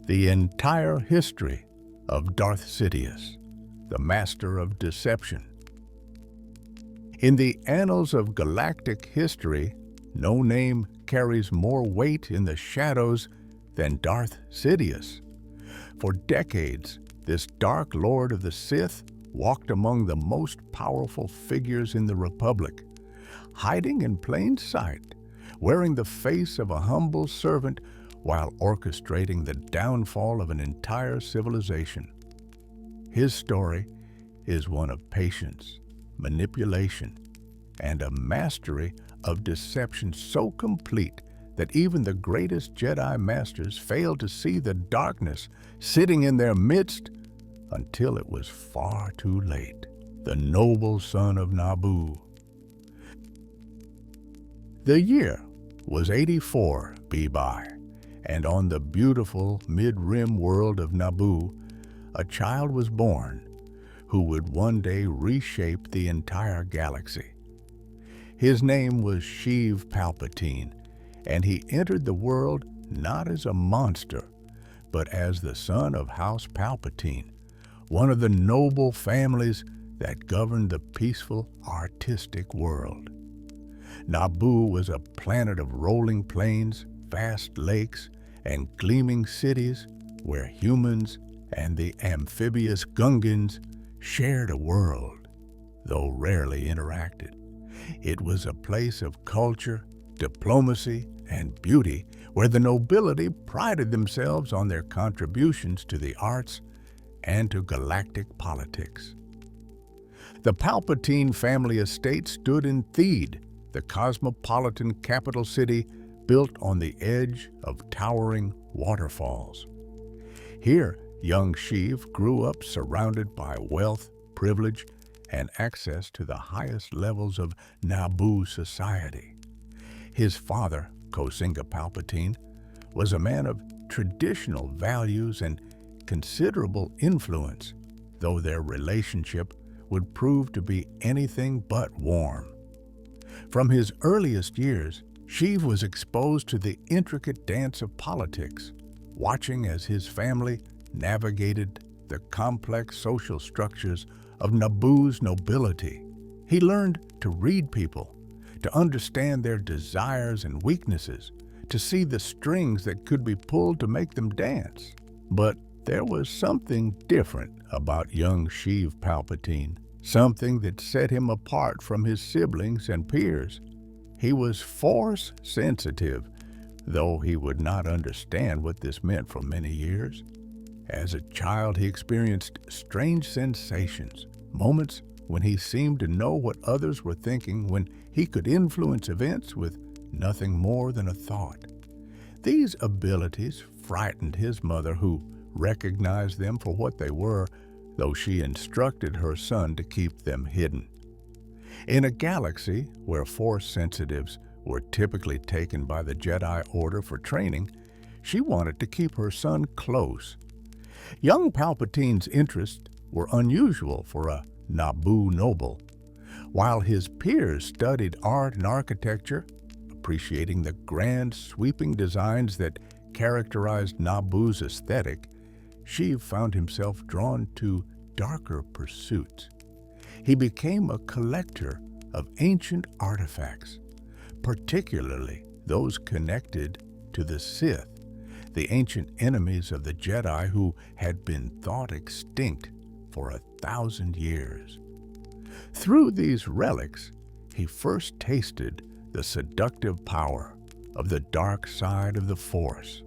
the entire history of Darth Sidious, the master of deception. In the annals of galactic history, no name carries more weight in the shadows than Darth Sidious. For decades, this Dark Lord of the Sith walked among the most powerful figures in the Republic, hiding in plain sight, wearing the face of a humble servant while orchestrating the downfall of an entire civilization. His story is one of patience, manipulation, and a mastery of deception so complete that even the greatest Jedi Masters failed to see the darkness sitting in their midst until it was far too late. The noble son of Naboo. The year was 84 BBY, and on the beautiful mid-rim world of Naboo, a child was born who would one day reshape the entire galaxy. His name was Sheev Palpatine, and he entered the world not as a monster, but as the son of House Palpatine, one of the noble families that governed the peaceful, artistic world. Naboo was a planet of rolling plains, vast lakes, and gleaming cities where humans and the amphibious Gungans shared a world, though rarely interacted. It was a place of culture, diplomacy, and beauty where the nobility prided themselves on their contributions to the arts and to galactic politics. The Palpatine family estate stood in Theed, the cosmopolitan capital city built on the edge of towering waterfalls. Here, young Sheev grew up surrounded by wealth, privilege, and access to the highest levels of Naboo society. His father, Kosinga Palpatine, was a man of traditional values and considerable influence, though their relationship would prove to be anything but warm. From his earliest years, Sheev was exposed to the intricate dance of politics, watching as his family navigated the complex social structures of Naboo's nobility. He learned to read people, to understand their desires and weaknesses, to see the strings that could be pulled to make them dance. But there was something different about young Sheev Palpatine, something that set him apart from his siblings and peers. He was force sensitive, though he would not understand what this meant for many years. As a child, he experienced strange sensations, moments when he seemed to know what others were thinking, when he could influence events with nothing more than a thought. These abilities frightened his mother, who recognized them for what they were, though she instructed her son to keep them hidden. In a galaxy where force sensitives were typically taken by the Jedi Order for training, she wanted to keep her son close. Young Palpatine's interests were unusual for a Naboo noble. While his peers studied art and architecture, appreciating the grand, sweeping designs that characterized Naboo's aesthetic, Sheev found himself drawn to darker pursuits. He became a collector of ancient artifacts, particularly those connected to the Sith, the ancient enemies of the Jedi who had been thought extinct for 1,000 years. Through these relics, he first tasted the seductive power of the dark side of the Force.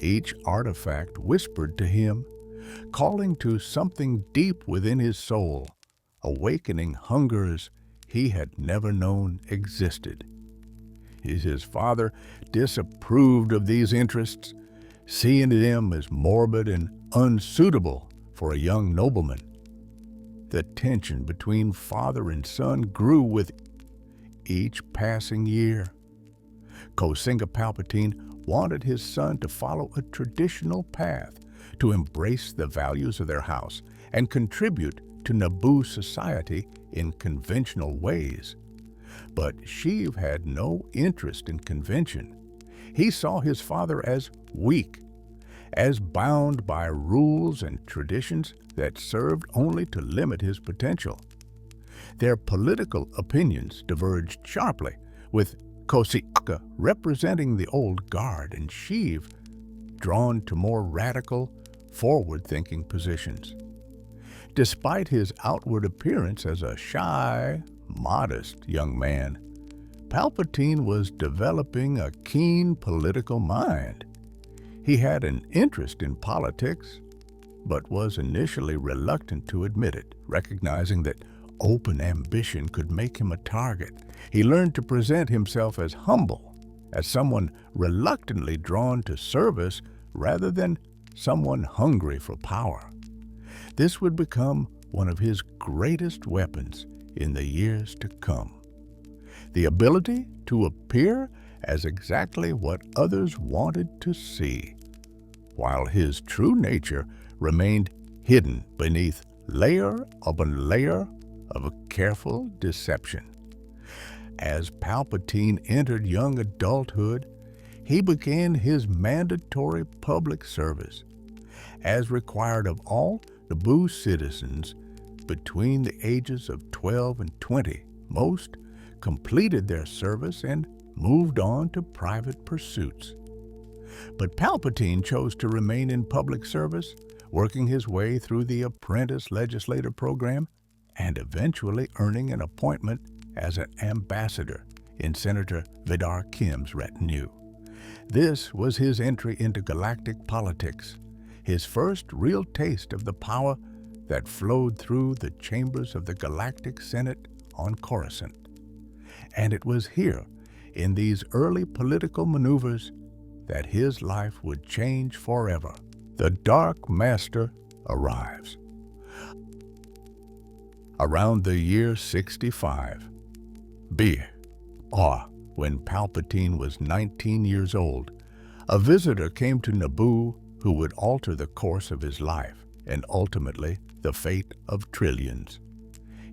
Each artifact whispered to him, calling to something deep within his soul, awakening hungers he had never known existed. His father disapproved of these interests, seeing them as morbid and unsuitable for a young nobleman. The tension between father and son grew with each passing year. Kosinga Palpatine wanted his son to follow a traditional path, to embrace the values of their house and contribute to Naboo society in conventional ways. But Sheev had no interest in convention. He saw his father as weak, as bound by rules and traditions that served only to limit his potential. Their political opinions diverged sharply, with Kosika representing the old guard and Sheev drawn to more radical, forward-thinking positions. Despite his outward appearance as a shy, modest young man, Palpatine was developing a keen political mind. He had an interest in politics, but was initially reluctant to admit it, recognizing that open ambition could make him a target. He learned to present himself as humble, as someone reluctantly drawn to service rather than someone hungry for power. This would become one of his greatest weapons in the years to come. The ability to appear as exactly what others wanted to see, while his true nature remained hidden beneath layer upon layer of a careful deception. As Palpatine entered young adulthood, he began his mandatory public service. As required of all Naboo citizens between the ages of 12 and 20, most completed their service and moved on to private pursuits. But Palpatine chose to remain in public service, working his way through the apprentice legislator program and eventually earning an appointment as an ambassador in Senator Vidar Kim's retinue. This was his entry into galactic politics, his first real taste of the power that flowed through the chambers of the Galactic Senate on Coruscant. And it was here, in these early political maneuvers, that his life would change forever. The Dark Master arrives. Around the year 65, when Palpatine was 19 years old, a visitor came to Naboo who would alter the course of his life and ultimately the fate of trillions.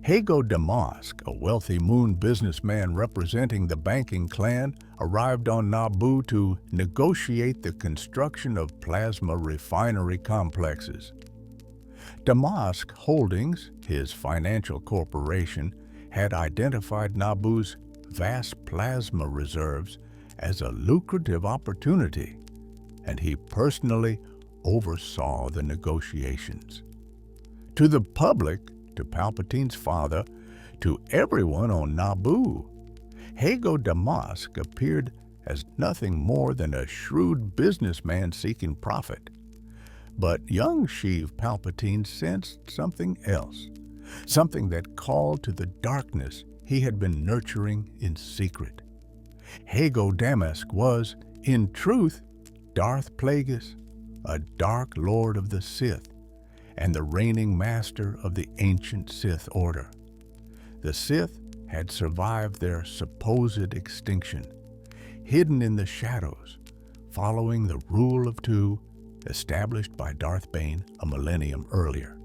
Hago Damask, a wealthy moon businessman representing the banking clan, arrived on Naboo to negotiate the construction of plasma refinery complexes. Damask Holdings, his financial corporation, had identified Naboo's vast plasma reserves as a lucrative opportunity, and he personally oversaw the negotiations. To the public, to Palpatine's father, to everyone on Naboo, Hago Damask appeared as nothing more than a shrewd businessman seeking profit. But young Sheev Palpatine sensed something else, something that called to the darkness he had been nurturing in secret. Hago Damask was, in truth, Darth Plagueis, a Dark Lord of the Sith, and the reigning master of the ancient Sith Order. The Sith had survived their supposed extinction, hidden in the shadows, following the rule of two established by Darth Bane a millennium earlier.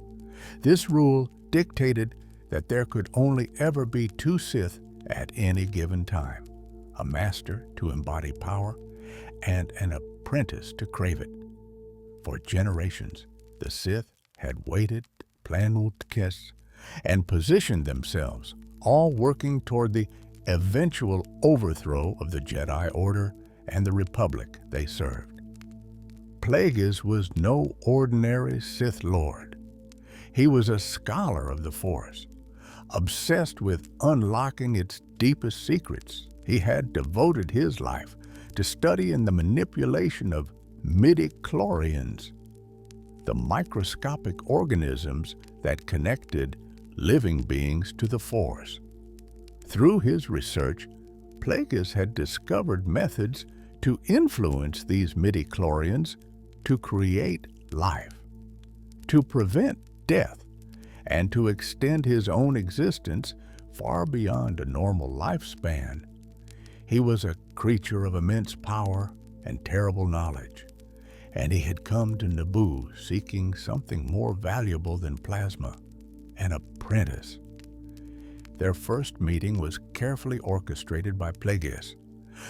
This rule dictated that there could only ever be two Sith at any given time, a master to embody power and an apprentice to crave it. For generations, the Sith had waited, planned, and positioned themselves, all working toward the eventual overthrow of the Jedi Order and the Republic they served. Plagueis was no ordinary Sith Lord. He was a scholar of the Force, obsessed with unlocking its deepest secrets. He had devoted his life to studying the manipulation of midi-chlorians, the microscopic organisms that connected living beings to the Force. Through his research, Plagueis had discovered methods to influence these midi-chlorians to create life, to prevent death, and to extend his own existence far beyond a normal lifespan. He was a creature of immense power and terrible knowledge, and he had come to Naboo seeking something more valuable than plasma, an apprentice. Their first meeting was carefully orchestrated by Plagueis,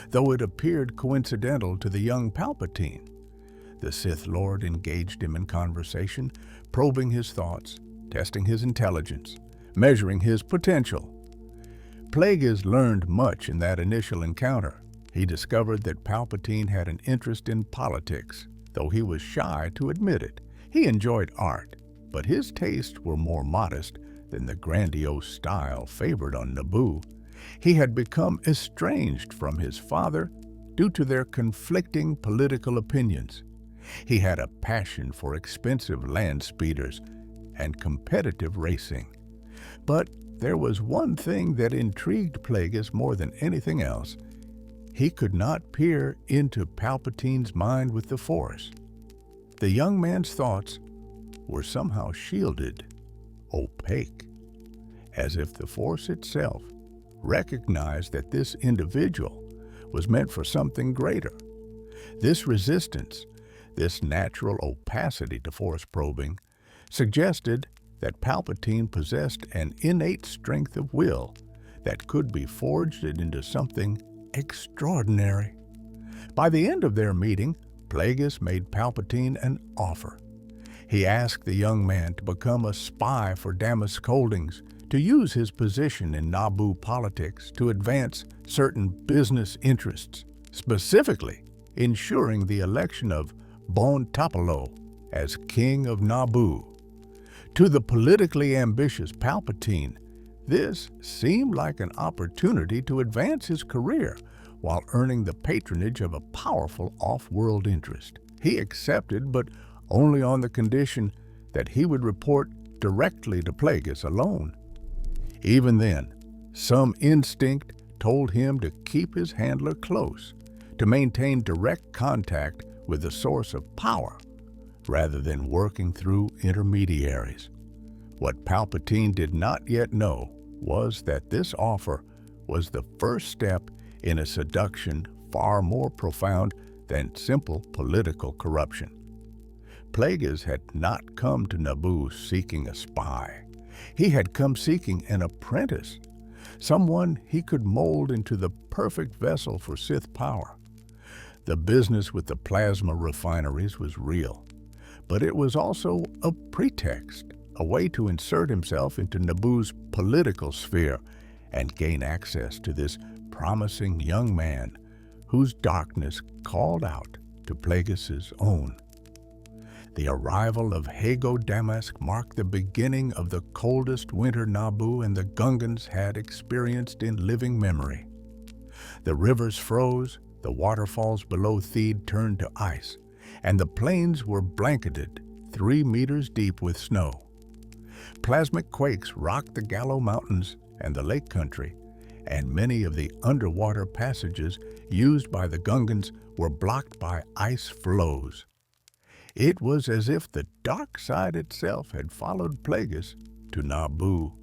though it appeared coincidental to the young Palpatine. The Sith Lord engaged him in conversation, probing his thoughts, testing his intelligence, measuring his potential. Plagueis learned much in that initial encounter. He discovered that Palpatine had an interest in politics, though he was shy to admit it. He enjoyed art, but his tastes were more modest than the grandiose style favored on Naboo. He had become estranged from his father due to their conflicting political opinions. He had a passion for expensive land speeders and competitive racing. But there was one thing that intrigued Plagueis more than anything else. He could not peer into Palpatine's mind with the Force. The young man's thoughts were somehow shielded, opaque, as if the Force itself recognized that this individual was meant for something greater. This resistance, this natural opacity to Force probing, suggested that Palpatine possessed an innate strength of will that could be forged into something extraordinary. By the end of their meeting, Plagueis made Palpatine an offer. He asked the young man to become a spy for Damask Holdings, to use his position in Naboo politics to advance certain business interests, specifically ensuring the election of Bon Tapalo as King of Naboo. To the politically ambitious Palpatine, this seemed like an opportunity to advance his career while earning the patronage of a powerful off-world interest. He accepted, but only on the condition that he would report directly to Plagueis alone. Even then, some instinct told him to keep his handler close, to maintain direct contact with the source of power, rather than working through intermediaries. What Palpatine did not yet know was that this offer was the first step in a seduction far more profound than simple political corruption. Plagueis had not come to Naboo seeking a spy. He had come seeking an apprentice, someone he could mold into the perfect vessel for Sith power. The business with the plasma refineries was real, but it was also a pretext, a way to insert himself into Naboo's political sphere and gain access to this promising young man whose darkness called out to Plagueis' own. The arrival of Hago Damask marked the beginning of the coldest winter Naboo and the Gungans had experienced in living memory. The rivers froze, the waterfalls below Theed turned to ice, and the plains were blanketed 3 meters deep with snow. Plasmic quakes rocked the Gallo Mountains and the lake country, and many of the underwater passages used by the Gungans were blocked by ice floes. It was as if the dark side itself had followed Plagueis to Naboo.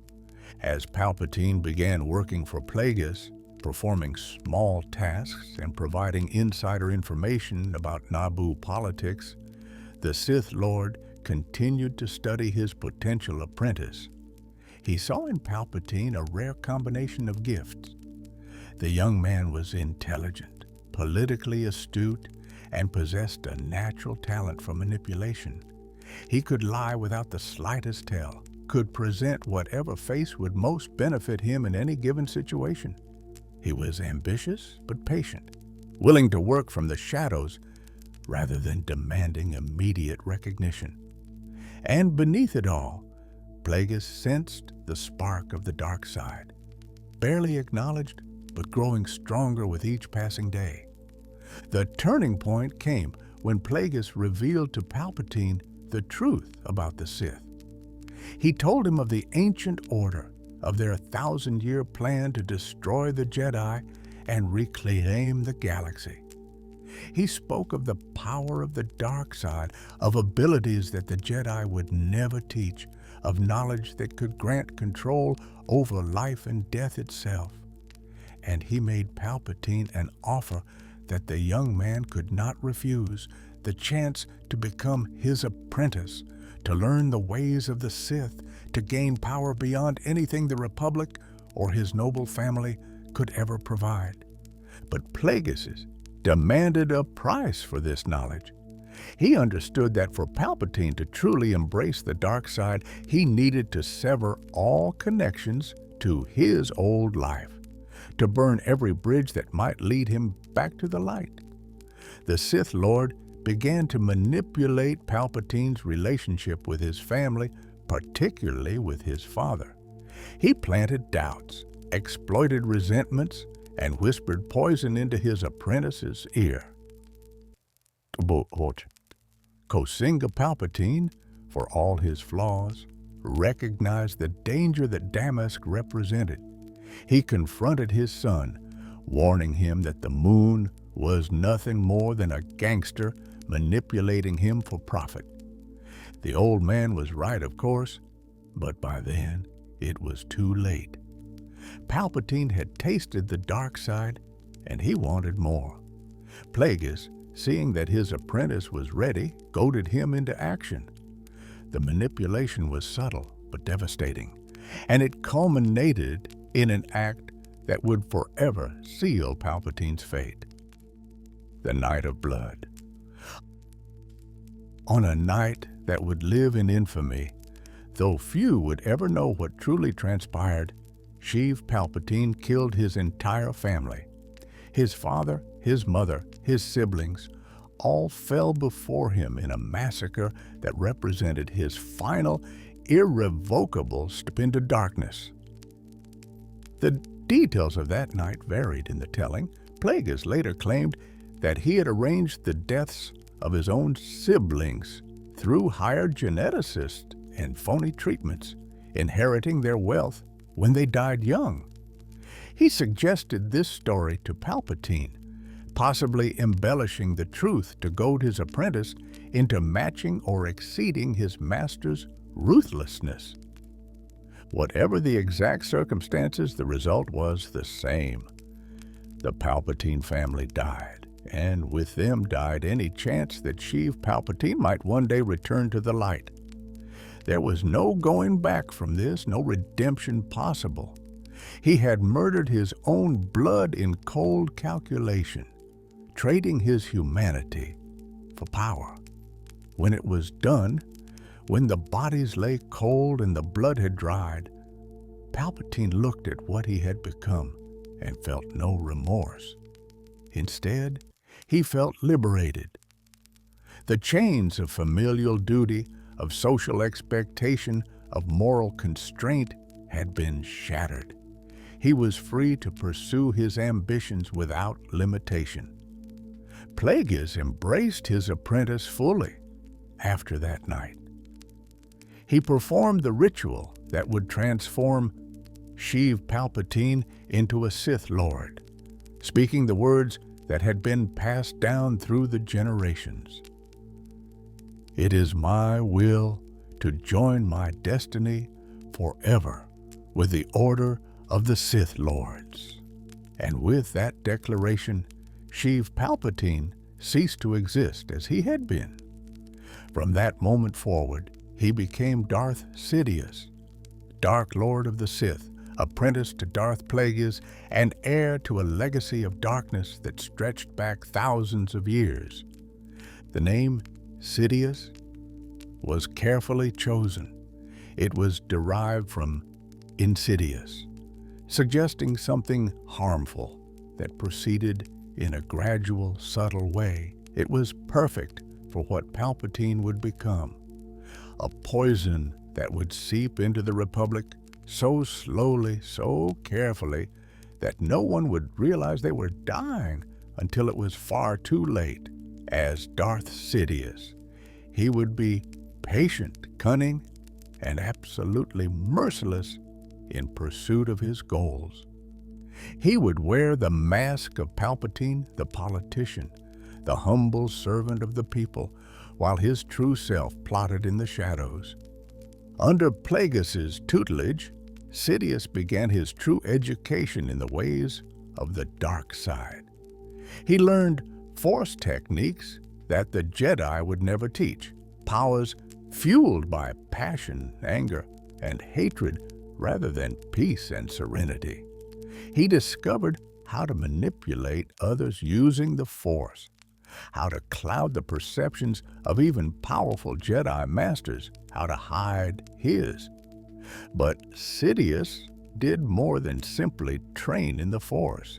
As Palpatine began working for Plagueis, performing small tasks and providing insider information about Naboo politics, the Sith Lord continued to study his potential apprentice. He saw in Palpatine a rare combination of gifts. The young man was intelligent, politically astute, and possessed a natural talent for manipulation. He could lie without the slightest tell, could present whatever face would most benefit him in any given situation. He was ambitious but patient, willing to work from the shadows rather than demanding immediate recognition. And beneath it all, Plagueis sensed the spark of the dark side, barely acknowledged but growing stronger with each passing day. The turning point came when Plagueis revealed to Palpatine the truth about the Sith. He told him of the ancient order, of their 1,000-year plan to destroy the Jedi and reclaim the galaxy. He spoke of the power of the dark side, of abilities that the Jedi would never teach, of knowledge that could grant control over life and death itself. And he made Palpatine an offer that the young man could not refuse, the chance to become his apprentice, to learn the ways of the Sith, to gain power beyond anything the Republic or his noble family could ever provide. But Plagueis demanded a price for this knowledge. He understood that for Palpatine to truly embrace the dark side, he needed to sever all connections to his old life, to burn every bridge that might lead him back to the light. The Sith Lord began to manipulate Palpatine's relationship with his family, particularly with his father. He planted doubts, exploited resentments, and whispered poison into his apprentice's ear. Kosinga Palpatine, for all his flaws, recognized the danger that Damask represented. He confronted his son, warning him that the moon was nothing more than a gangster manipulating him for profit. The old man was right, of course, but by then it was too late. Palpatine had tasted the dark side, and he wanted more. Plagueis, seeing that his apprentice was ready, goaded him into action. The manipulation was subtle but devastating, and it culminated in an act that would forever seal Palpatine's fate. The Night of Blood. On a night that would live in infamy, though few would ever know what truly transpired, Sheev Palpatine killed his entire family. His father, his mother, his siblings, all fell before him in a massacre that represented his final, irrevocable step into darkness. The details of that night varied in the telling. Plagueis later claimed that he had arranged the deaths of his own siblings through hired geneticists and phony treatments, inheriting their wealth when they died young. He suggested this story to Palpatine, possibly embellishing the truth to goad his apprentice into matching or exceeding his master's ruthlessness. Whatever the exact circumstances, the result was the same. The Palpatine family died, and with them died any chance that Sheev Palpatine might one day return to the light. There was no going back from this, no redemption possible. He had murdered his own blood in cold calculation, trading his humanity for power. When it was done, when the bodies lay cold and the blood had dried, Palpatine looked at what he had become and felt no remorse. Instead, he felt liberated. The chains of familial duty, of social expectation, of moral constraint had been shattered. He was free to pursue his ambitions without limitation. Plagueis embraced his apprentice fully after that night. He performed the ritual that would transform Sheev Palpatine into a Sith Lord, speaking the words that had been passed down through the generations. It is my will to join my destiny forever with the order of the Sith Lords. And with that declaration, Sheev Palpatine ceased to exist as he had been. From that moment forward, he became Darth Sidious, Dark Lord of the Sith, apprentice to Darth Plagueis, and heir to a legacy of darkness that stretched back thousands of years. The name Sidious was carefully chosen. It was derived from insidious, suggesting something harmful that proceeded in a gradual, subtle way. It was perfect for what Palpatine would become, a poison that would seep into the Republic so slowly, so carefully, that no one would realize they were dying until it was far too late. As Darth Sidious, he would be patient, cunning, and absolutely merciless in pursuit of his goals. He would wear the mask of Palpatine, the politician, the humble servant of the people, while his true self plotted in the shadows. Under Plagueis's tutelage, Sidious began his true education in the ways of the dark side. He learned Force techniques that the Jedi would never teach, powers fueled by passion, anger, and hatred rather than peace and serenity. He discovered how to manipulate others using the Force, how to cloud the perceptions of even powerful Jedi masters, how to hide his. But Sidious did more than simply train in the Force.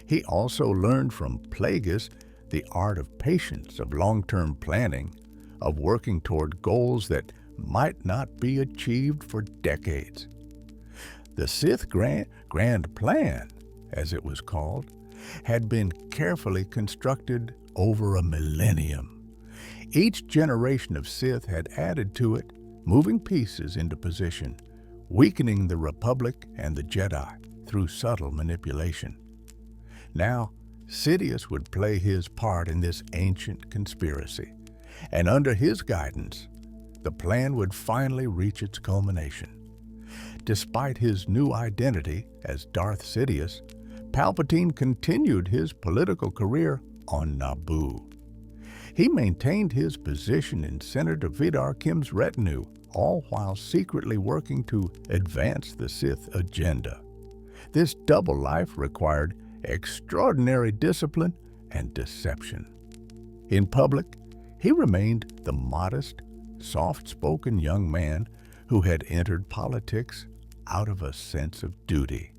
He also learned from Plagueis the art of patience, of long-term planning, of working toward goals that might not be achieved for decades. The Sith Grand Plan, as it was called, had been carefully constructed over a millennium. Each generation of Sith had added to it, moving pieces into position, weakening the Republic and the Jedi through subtle manipulation. Now, Sidious would play his part in this ancient conspiracy, and under his guidance, the plan would finally reach its culmination. Despite his new identity as Darth Sidious, Palpatine continued his political career on Naboo. He maintained his position in Senator Vader Kim's retinue, all while secretly working to advance the Sith agenda. This double life required extraordinary discipline and deception. In public, he remained the modest, soft-spoken young man who had entered politics out of a sense of duty.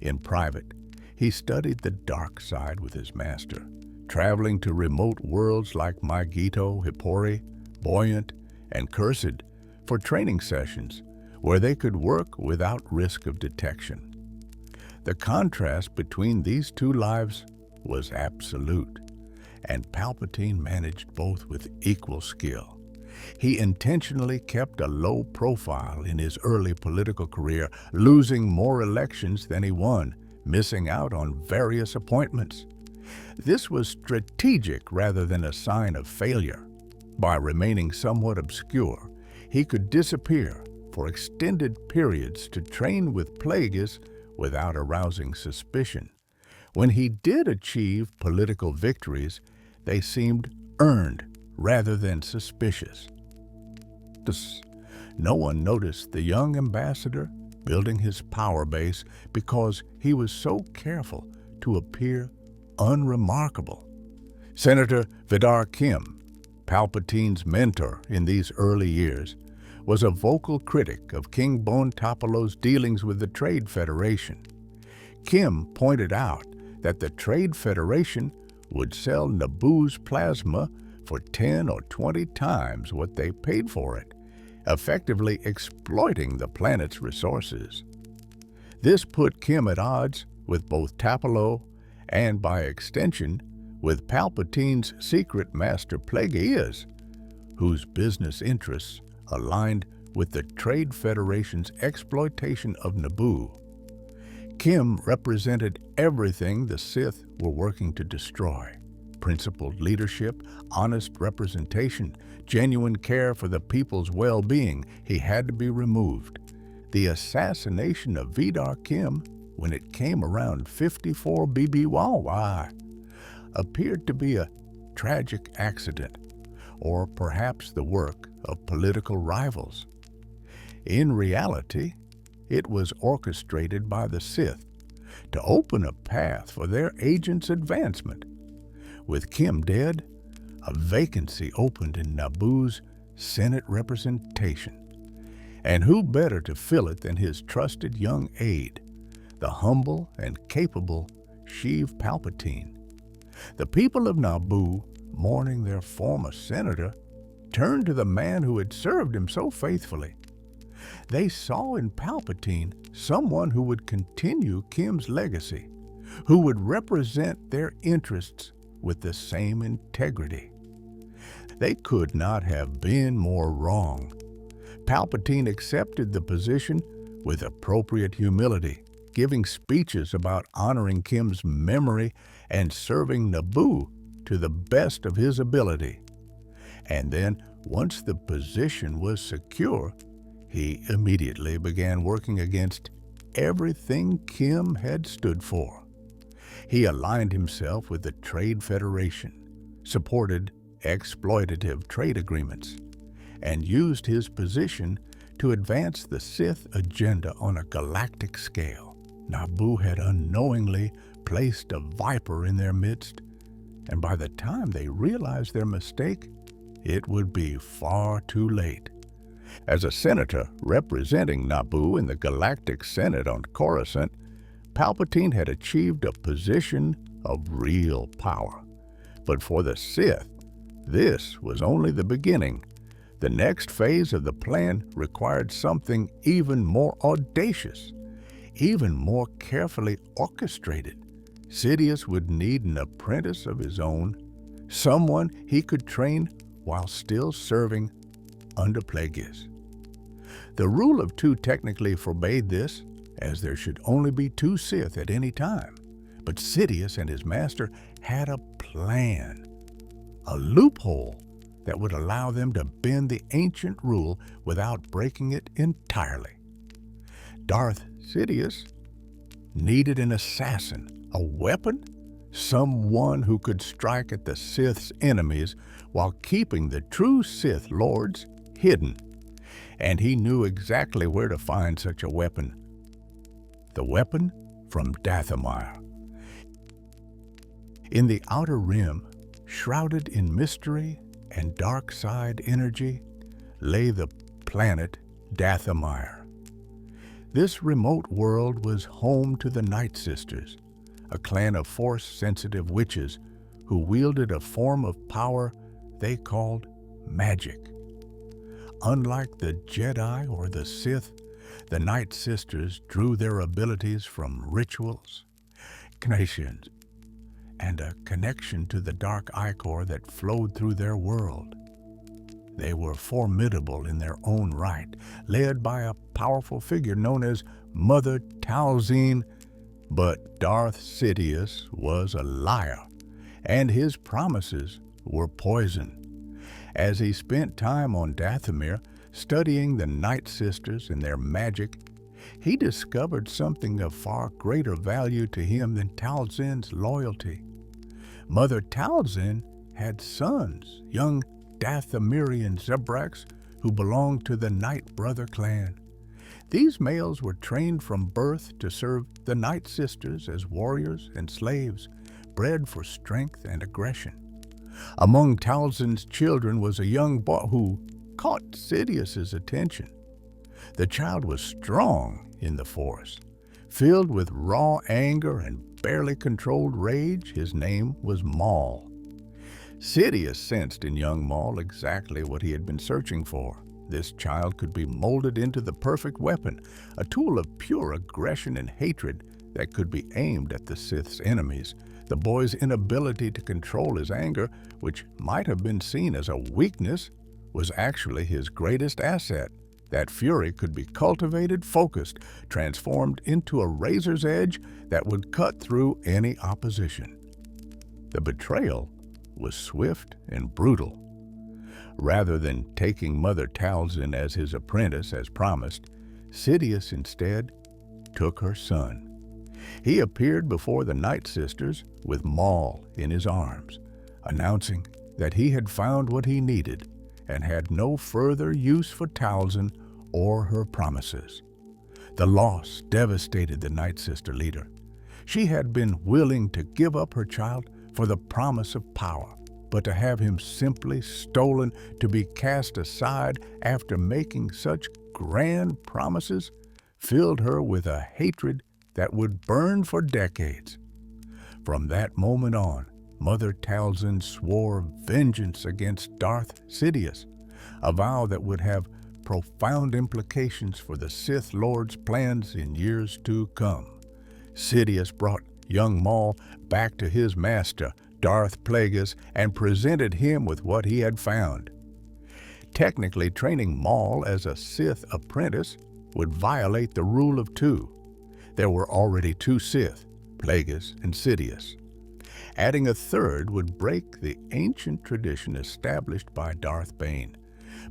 In private, he studied the dark side with his master, traveling to remote worlds like Megiddo, Hippori, Buoyant, and Cursed for training sessions where they could work without risk of detection. The contrast between these two lives was absolute, and Palpatine managed both with equal skill. He intentionally kept a low profile in his early political career, losing more elections than he won, missing out on various appointments. This was strategic rather than a sign of failure. By remaining somewhat obscure, he could disappear for extended periods to train with Plagueis without arousing suspicion. When he did achieve political victories, they seemed earned rather than suspicious. No one noticed the young ambassador building his power base because he was so careful to appear unremarkable. Senator Vader Kim, Palpatine's mentor in these early years, was a vocal critic of King Bon Tapalo's dealings with the Trade Federation. Kim pointed out that the Trade Federation would sell Naboo's plasma for 10 or 20 times what they paid for it, effectively exploiting the planet's resources. This put Kim at odds with both Tapalo and, by extension, with Palpatine's secret master Plagueis, whose business interests aligned with the Trade Federation's exploitation of Naboo. Kim represented everything the Sith were working to destroy: principled leadership, honest representation, genuine care for the people's well-being. He had to be removed. The assassination of Vader Kim, when it came around 54 BBY, appeared to be a tragic accident, or perhaps the work of political rivals. In reality, it was orchestrated by the Sith to open a path for their agents' advancement. With Kim dead, a vacancy opened in Naboo's Senate representation. And who better to fill it than his trusted young aide, the humble and capable Sheev Palpatine? The people of Naboo, mourning their former senator, turned to the man who had served him so faithfully. They saw in Palpatine someone who would continue Kim's legacy, who would represent their interests with the same integrity. They could not have been more wrong. Palpatine accepted the position with appropriate humility, giving speeches about honoring Kim's memory and serving Naboo to the best of his ability. And then, once the position was secure, he immediately began working against everything Kim had stood for. He aligned himself with the Trade Federation, supported exploitative trade agreements, and used his position to advance the Sith agenda on a galactic scale. Naboo had unknowingly placed a viper in their midst, and by the time they realized their mistake, it would be far too late. As a senator representing Naboo in the Galactic Senate on Coruscant, Palpatine had achieved a position of real power. But for the Sith, this was only the beginning. The next phase of the plan required something even more audacious, even more carefully orchestrated. Sidious would need an apprentice of his own, someone he could train while still serving under Plagueis. The rule of two technically forbade this, as there should only be two Sith at any time. But Sidious and his master had a plan, a loophole that would allow them to bend the ancient rule without breaking it entirely. Darth Sidious needed an assassin, a weapon, someone who could strike at the Sith's enemies while keeping the true Sith Lords hidden. And he knew exactly where to find such a weapon. The weapon from Dathomir. In the Outer Rim, shrouded in mystery and dark side energy, lay the planet Dathomir. This remote world was home to the Night Sisters, a clan of Force-sensitive witches who wielded a form of power they called magic. Unlike the Jedi or the Sith, the Night Sisters drew their abilities from rituals, connections, and a connection to the dark ichor that flowed through their world. They were formidable in their own right, led by a powerful figure known as Mother Talzin, but Darth Sidious was a liar, and his promises were poison. As he spent time on Dathomir, studying the Night Sisters and their magic, he discovered something of far greater value to him than Talzin's loyalty. Mother Talzin had sons, young Dathomirian Zebraks, who belonged to the Night Brother clan. These males were trained from birth to serve the Night Sisters as warriors and slaves, bred for strength and aggression. Among Talzin's children was a young boy who caught Sidious's attention. The child was strong in the Force. Filled with raw anger and barely controlled rage, his name was Maul. Sidious sensed in young Maul exactly what he had been searching for. This child could be molded into the perfect weapon, a tool of pure aggression and hatred that could be aimed at the Sith's enemies. The boy's inability to control his anger, which might have been seen as a weakness, was actually his greatest asset. That fury could be cultivated, focused, transformed into a razor's edge that would cut through any opposition. The betrayal was swift and brutal. Rather than taking Mother Talzin as his apprentice as promised, Sidious instead took her son. He appeared before the Night Sisters with Maul in his arms, announcing that he had found what he needed and had no further use for Talzin or her promises. The loss devastated the Night Sister leader. She had been willing to give up her child for the promise of power, but to have him simply stolen, to be cast aside after making such grand promises, filled her with a hatred that would burn for decades. From that moment on, Mother Talzin swore vengeance against Darth Sidious, a vow that would have profound implications for the Sith Lord's plans in years to come. Sidious brought young Maul back to his master, Darth Plagueis, and presented him with what he had found. Technically, training Maul as a Sith apprentice would violate the rule of two. There were already two Sith, Plagueis and Sidious. Adding a third would break the ancient tradition established by Darth Bane.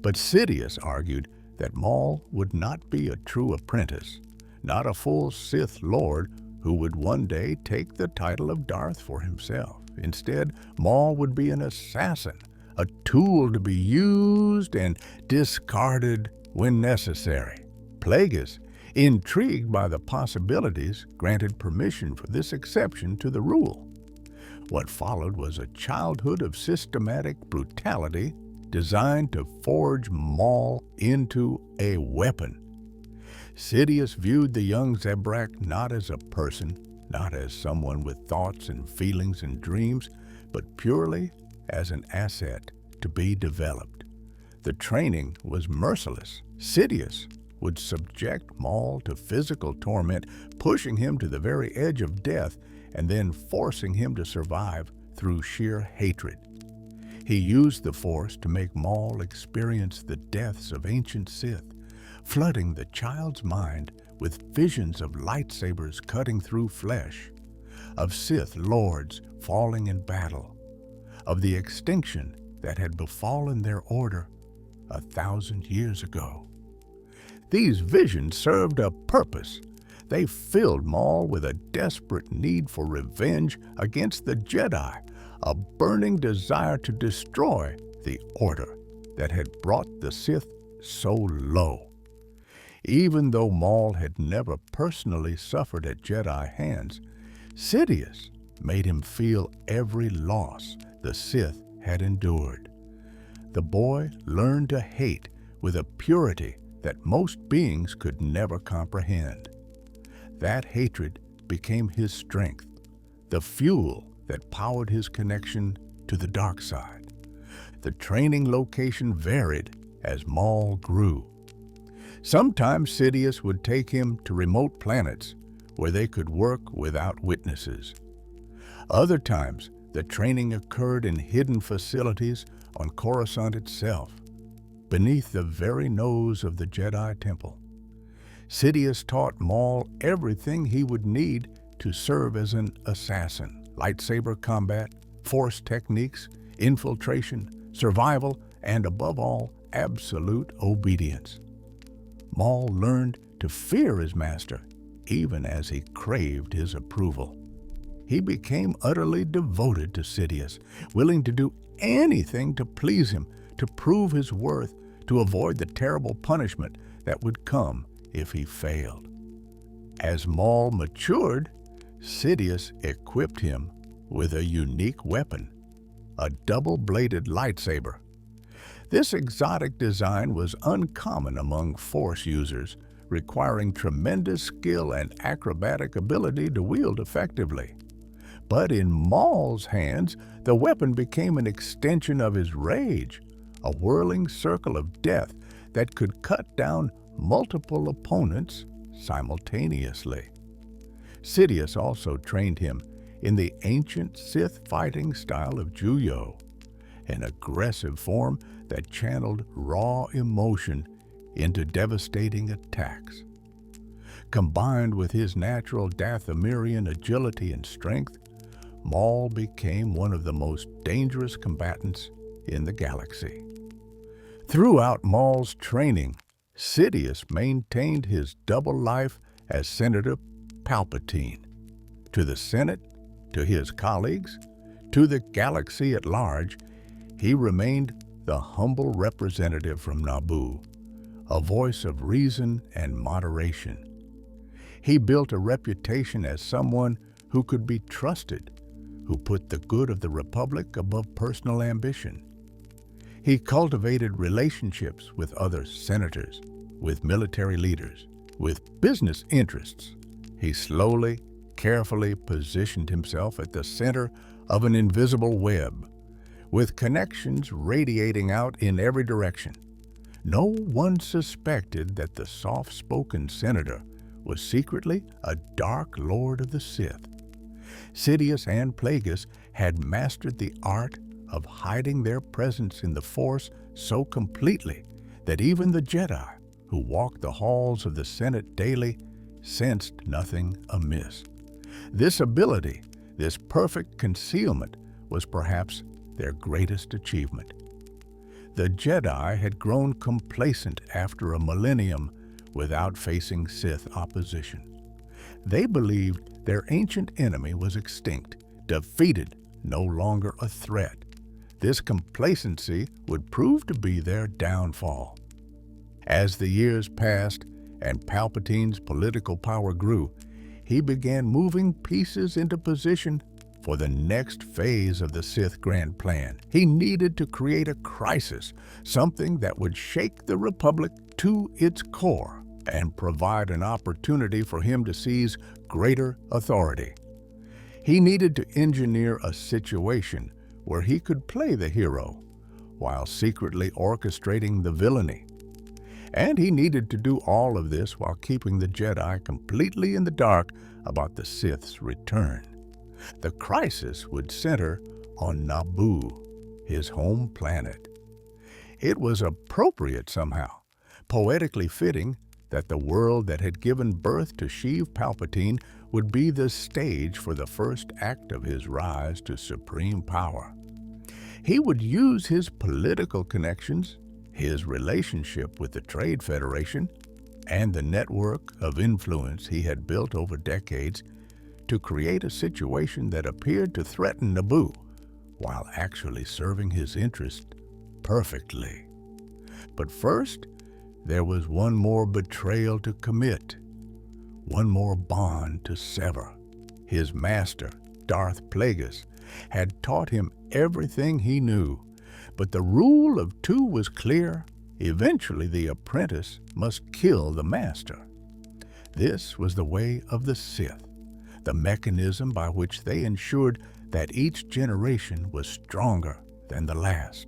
But Sidious argued that Maul would not be a true apprentice, not a full Sith Lord who would one day take the title of Darth for himself. Instead, Maul would be an assassin, a tool to be used and discarded when necessary. Plagueis, intrigued by the possibilities, granted permission for this exception to the rule. What followed was a childhood of systematic brutality designed to forge Maul into a weapon. Sidious viewed the young Zabrak not as a person, not as someone with thoughts and feelings and dreams, but purely as an asset to be developed. The training was merciless. Sidious would subject Maul to physical torment, pushing him to the very edge of death and then forcing him to survive through sheer hatred. He used the Force to make Maul experience the deaths of ancient Sith, flooding the child's mind with visions of lightsabers cutting through flesh, of Sith Lords falling in battle, of the extinction that had befallen their order 1,000 years ago. These visions served a purpose. They filled Maul with a desperate need for revenge against the Jedi, a burning desire to destroy the order that had brought the Sith so low. Even though Maul had never personally suffered at Jedi hands, Sidious made him feel every loss the Sith had endured. The boy learned to hate with a purity that most beings could never comprehend. That hatred became his strength, the fuel that powered his connection to the dark side. The training location varied as Maul grew. Sometimes Sidious would take him to remote planets where they could work without witnesses. Other times, the training occurred in hidden facilities on Coruscant itself, beneath the very nose of the Jedi Temple. Sidious taught Maul everything he would need to serve as an assassin: lightsaber combat, Force techniques, infiltration, survival, and above all, absolute obedience. Maul learned to fear his master, even as he craved his approval. He became utterly devoted to Sidious, willing to do anything to please him, to prove his worth, to avoid the terrible punishment that would come if he failed. As Maul matured, Sidious equipped him with a unique weapon, a double-bladed lightsaber. This exotic design was uncommon among Force users, requiring tremendous skill and acrobatic ability to wield effectively. But in Maul's hands, the weapon became an extension of his rage, a whirling circle of death that could cut down multiple opponents simultaneously. Sidious also trained him in the ancient Sith fighting style of Juyo, an aggressive form that channeled raw emotion into devastating attacks. Combined with his natural Dathomirian agility and strength, Maul became one of the most dangerous combatants in the galaxy. Throughout Maul's training, Sidious maintained his double life as Senator Palpatine. To the Senate, to his colleagues, to the galaxy at large, he remained the humble representative from Naboo, a voice of reason and moderation. He built a reputation as someone who could be trusted, who put the good of the Republic above personal ambition. He cultivated relationships with other senators, with military leaders, with business interests. He slowly, carefully positioned himself at the center of an invisible web, with connections radiating out in every direction. No one suspected that the soft-spoken senator was secretly a Dark Lord of the Sith. Sidious and Plagueis had mastered the art of hiding their presence in the Force so completely that even the Jedi, who walked the halls of the Senate daily, sensed nothing amiss. This ability, this perfect concealment, was perhaps their greatest achievement. The Jedi had grown complacent after a millennium without facing Sith opposition. They believed their ancient enemy was extinct, defeated, no longer a threat. This complacency would prove to be their downfall. As the years passed and Palpatine's political power grew, he began moving pieces into position for the next phase of the Sith grand plan. He needed to create a crisis, something that would shake the Republic to its core and provide an opportunity for him to seize greater authority. He needed to engineer a situation where he could play the hero while secretly orchestrating the villainy. And he needed to do all of this while keeping the Jedi completely in the dark about the Sith's return. The crisis would center on Naboo, his home planet. It was appropriate somehow, poetically fitting, that the world that had given birth to Sheev Palpatine would be the stage for the first act of his rise to supreme power. He would use his political connections, his relationship with the Trade Federation, and the network of influence he had built over decades to create a situation that appeared to threaten Naboo, while actually serving his interest perfectly. But first, there was one more betrayal to commit, one more bond to sever. His master, Darth Plagueis, had taught him everything he knew, but the rule of two was clear. Eventually, the apprentice must kill the master. This was the way of the Sith, the mechanism by which they ensured that each generation was stronger than the last.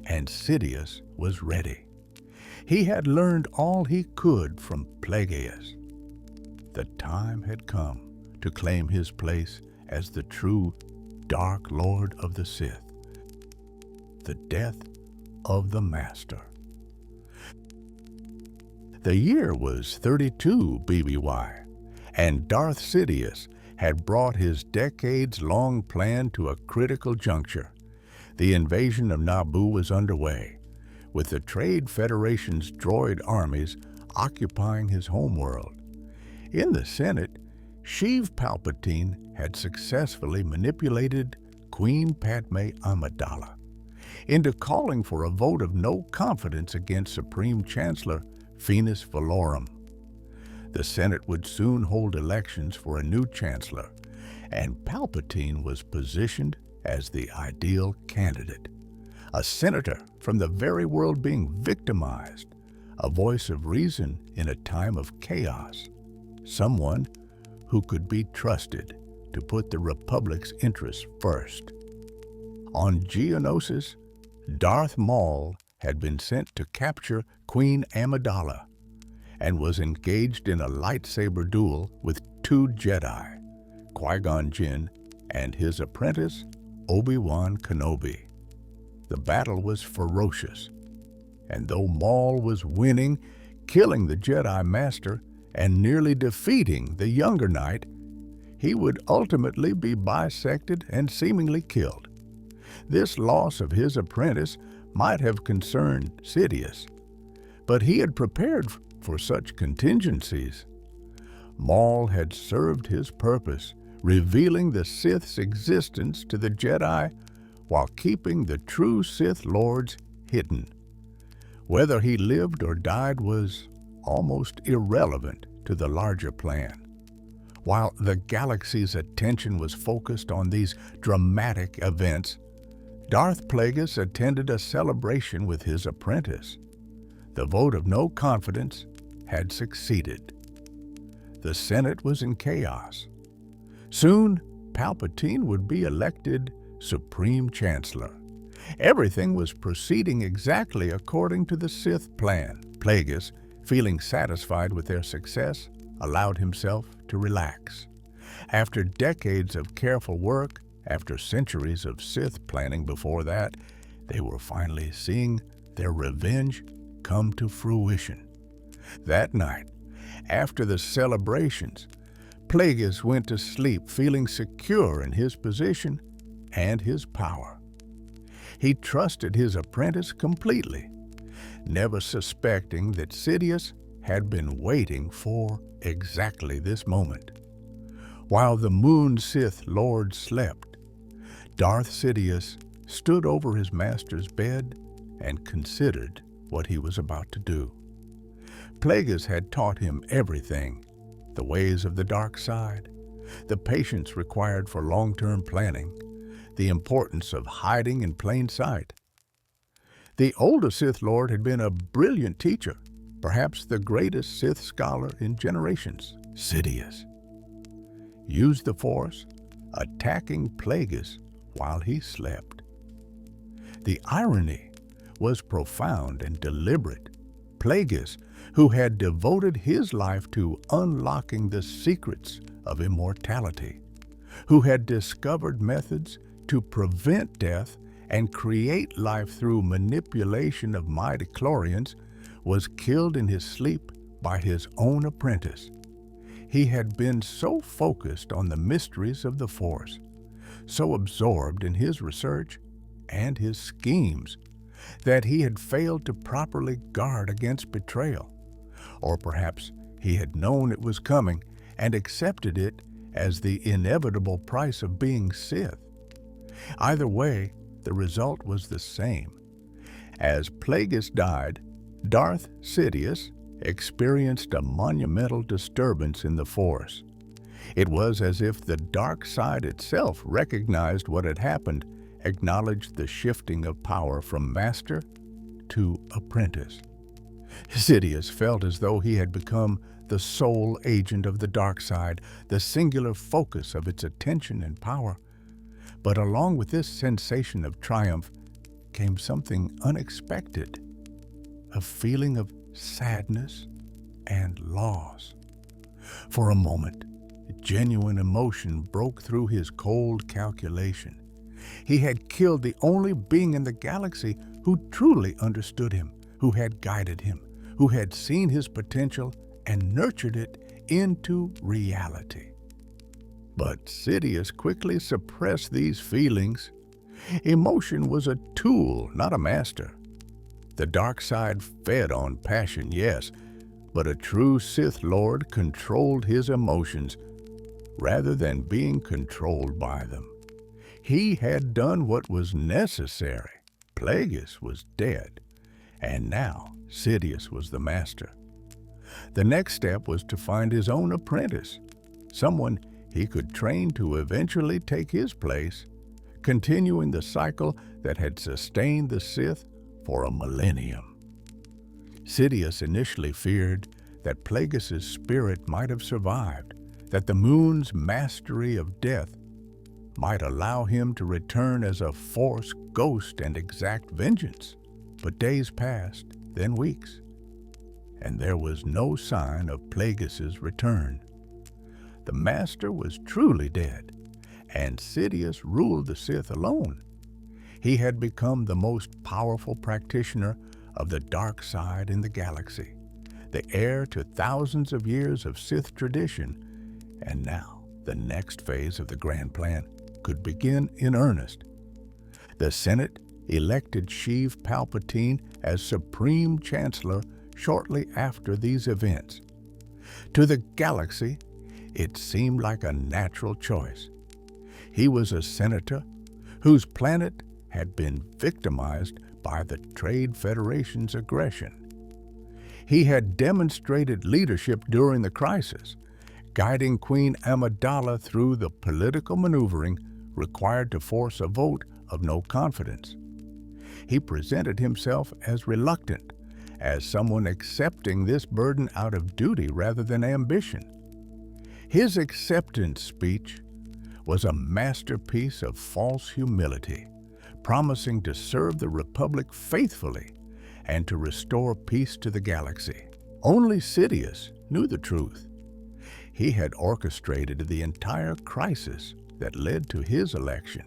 And Sidious was ready. He had learned all he could from Plagueis. The time had come to claim his place as the true Dark Lord of the Sith. The death of the Master. The year was 32 BBY, and Darth Sidious had brought his decades-long plan to a critical juncture. The invasion of Naboo was underway, with the Trade Federation's droid armies occupying his homeworld. In the Senate, Sheev Palpatine had successfully manipulated Queen Padme Amidala into calling for a vote of no confidence against Supreme Chancellor Finis Valorum. The Senate would soon hold elections for a new chancellor, and Palpatine was positioned as the ideal candidate. A senator from the very world being victimized, a voice of reason in a time of chaos, someone who could be trusted to put the Republic's interests first. On Geonosis, Darth Maul had been sent to capture Queen Amidala and was engaged in a lightsaber duel with two Jedi, Qui-Gon Jinn and his apprentice, Obi-Wan Kenobi. The battle was ferocious, and though Maul was winning, killing the Jedi Master, and nearly defeating the younger knight, he would ultimately be bisected and seemingly killed. This loss of his apprentice might have concerned Sidious, but he had prepared for such contingencies. Maul had served his purpose, revealing the Sith's existence to the Jedi while keeping the true Sith Lords hidden. Whether he lived or died was almost irrelevant to the larger plan. While the galaxy's attention was focused on these dramatic events, Darth Plagueis attended a celebration with his apprentice. The vote of no confidence had succeeded. The Senate was in chaos. Soon, Palpatine would be elected Supreme Chancellor. Everything was proceeding exactly according to the Sith plan. Plagueis, feeling satisfied with their success, allowed himself to relax. After decades of careful work, after centuries of Sith planning before that, they were finally seeing their revenge come to fruition. That night, after the celebrations, Plagueis went to sleep feeling secure in his position and his power. He trusted his apprentice completely, never suspecting that Sidious had been waiting for exactly this moment. While the Moon Sith Lord slept, Darth Sidious stood over his master's bed and considered what he was about to do. Plagueis had taught him everything, the ways of the dark side, the patience required for long-term planning, the importance of hiding in plain sight. The older Sith Lord had been a brilliant teacher, perhaps the greatest Sith scholar in generations. Sidious used the Force, attacking Plagueis while he slept. The irony was profound and deliberate. Plagueis, who had devoted his life to unlocking the secrets of immortality, who had discovered methods to prevent death and create life through manipulation of midichlorians, was killed in his sleep by his own apprentice. He had been so focused on the mysteries of the Force, so absorbed in his research and his schemes, that he had failed to properly guard against betrayal. Or perhaps he had known it was coming and accepted it as the inevitable price of being Sith. Either way, the result was the same. As Plagueis died, Darth Sidious experienced a monumental disturbance in the Force. It was as if the dark side itself recognized what had happened, acknowledged the shifting of power from master to apprentice. Sidious felt as though he had become the sole agent of the dark side, the singular focus of its attention and power. But along with this sensation of triumph came something unexpected, a feeling of sadness and loss. For a moment, genuine emotion broke through his cold calculation. He had killed the only being in the galaxy who truly understood him, who had guided him, who had seen his potential and nurtured it into reality. But Sidious quickly suppressed these feelings. Emotion was a tool, not a master. The dark side fed on passion, yes, but a true Sith Lord controlled his emotions rather than being controlled by them. He had done what was necessary. Plagueis was dead, and now Sidious was the master. The next step was to find his own apprentice, someone he could train to eventually take his place, continuing the cycle that had sustained the Sith for a millennium. Sidious initially feared that Plagueis' spirit might have survived, that the moon's mastery of death might allow him to return as a Force ghost and exact vengeance. But days passed, then weeks, and there was no sign of Plagueis' return. The Master was truly dead, and Sidious ruled the Sith alone. He had become the most powerful practitioner of the dark side in the galaxy, the heir to thousands of years of Sith tradition, and now the next phase of the grand plan could begin in earnest. The Senate elected Sheev Palpatine as Supreme Chancellor shortly after these events. To the galaxy, it seemed like a natural choice. He was a senator whose planet had been victimized by the Trade Federation's aggression. He had demonstrated leadership during the crisis, guiding Queen Amidala through the political maneuvering required to force a vote of no confidence. He presented himself as reluctant, as someone accepting this burden out of duty rather than ambition. His acceptance speech was a masterpiece of false humility, promising to serve the Republic faithfully and to restore peace to the galaxy. Only Sidious knew the truth. He had orchestrated the entire crisis that led to his election.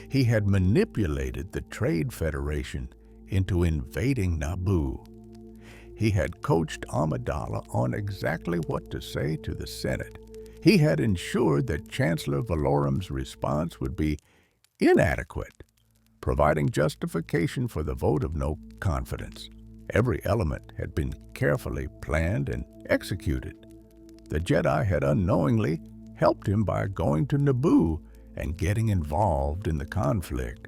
He had manipulated the Trade Federation into invading Naboo. He had coached Amidala on exactly what to say to the Senate. He had ensured that Chancellor Valorum's response would be inadequate, providing justification for the vote of no confidence. Every element had been carefully planned and executed. The Jedi had unknowingly helped him by going to Naboo and getting involved in the conflict.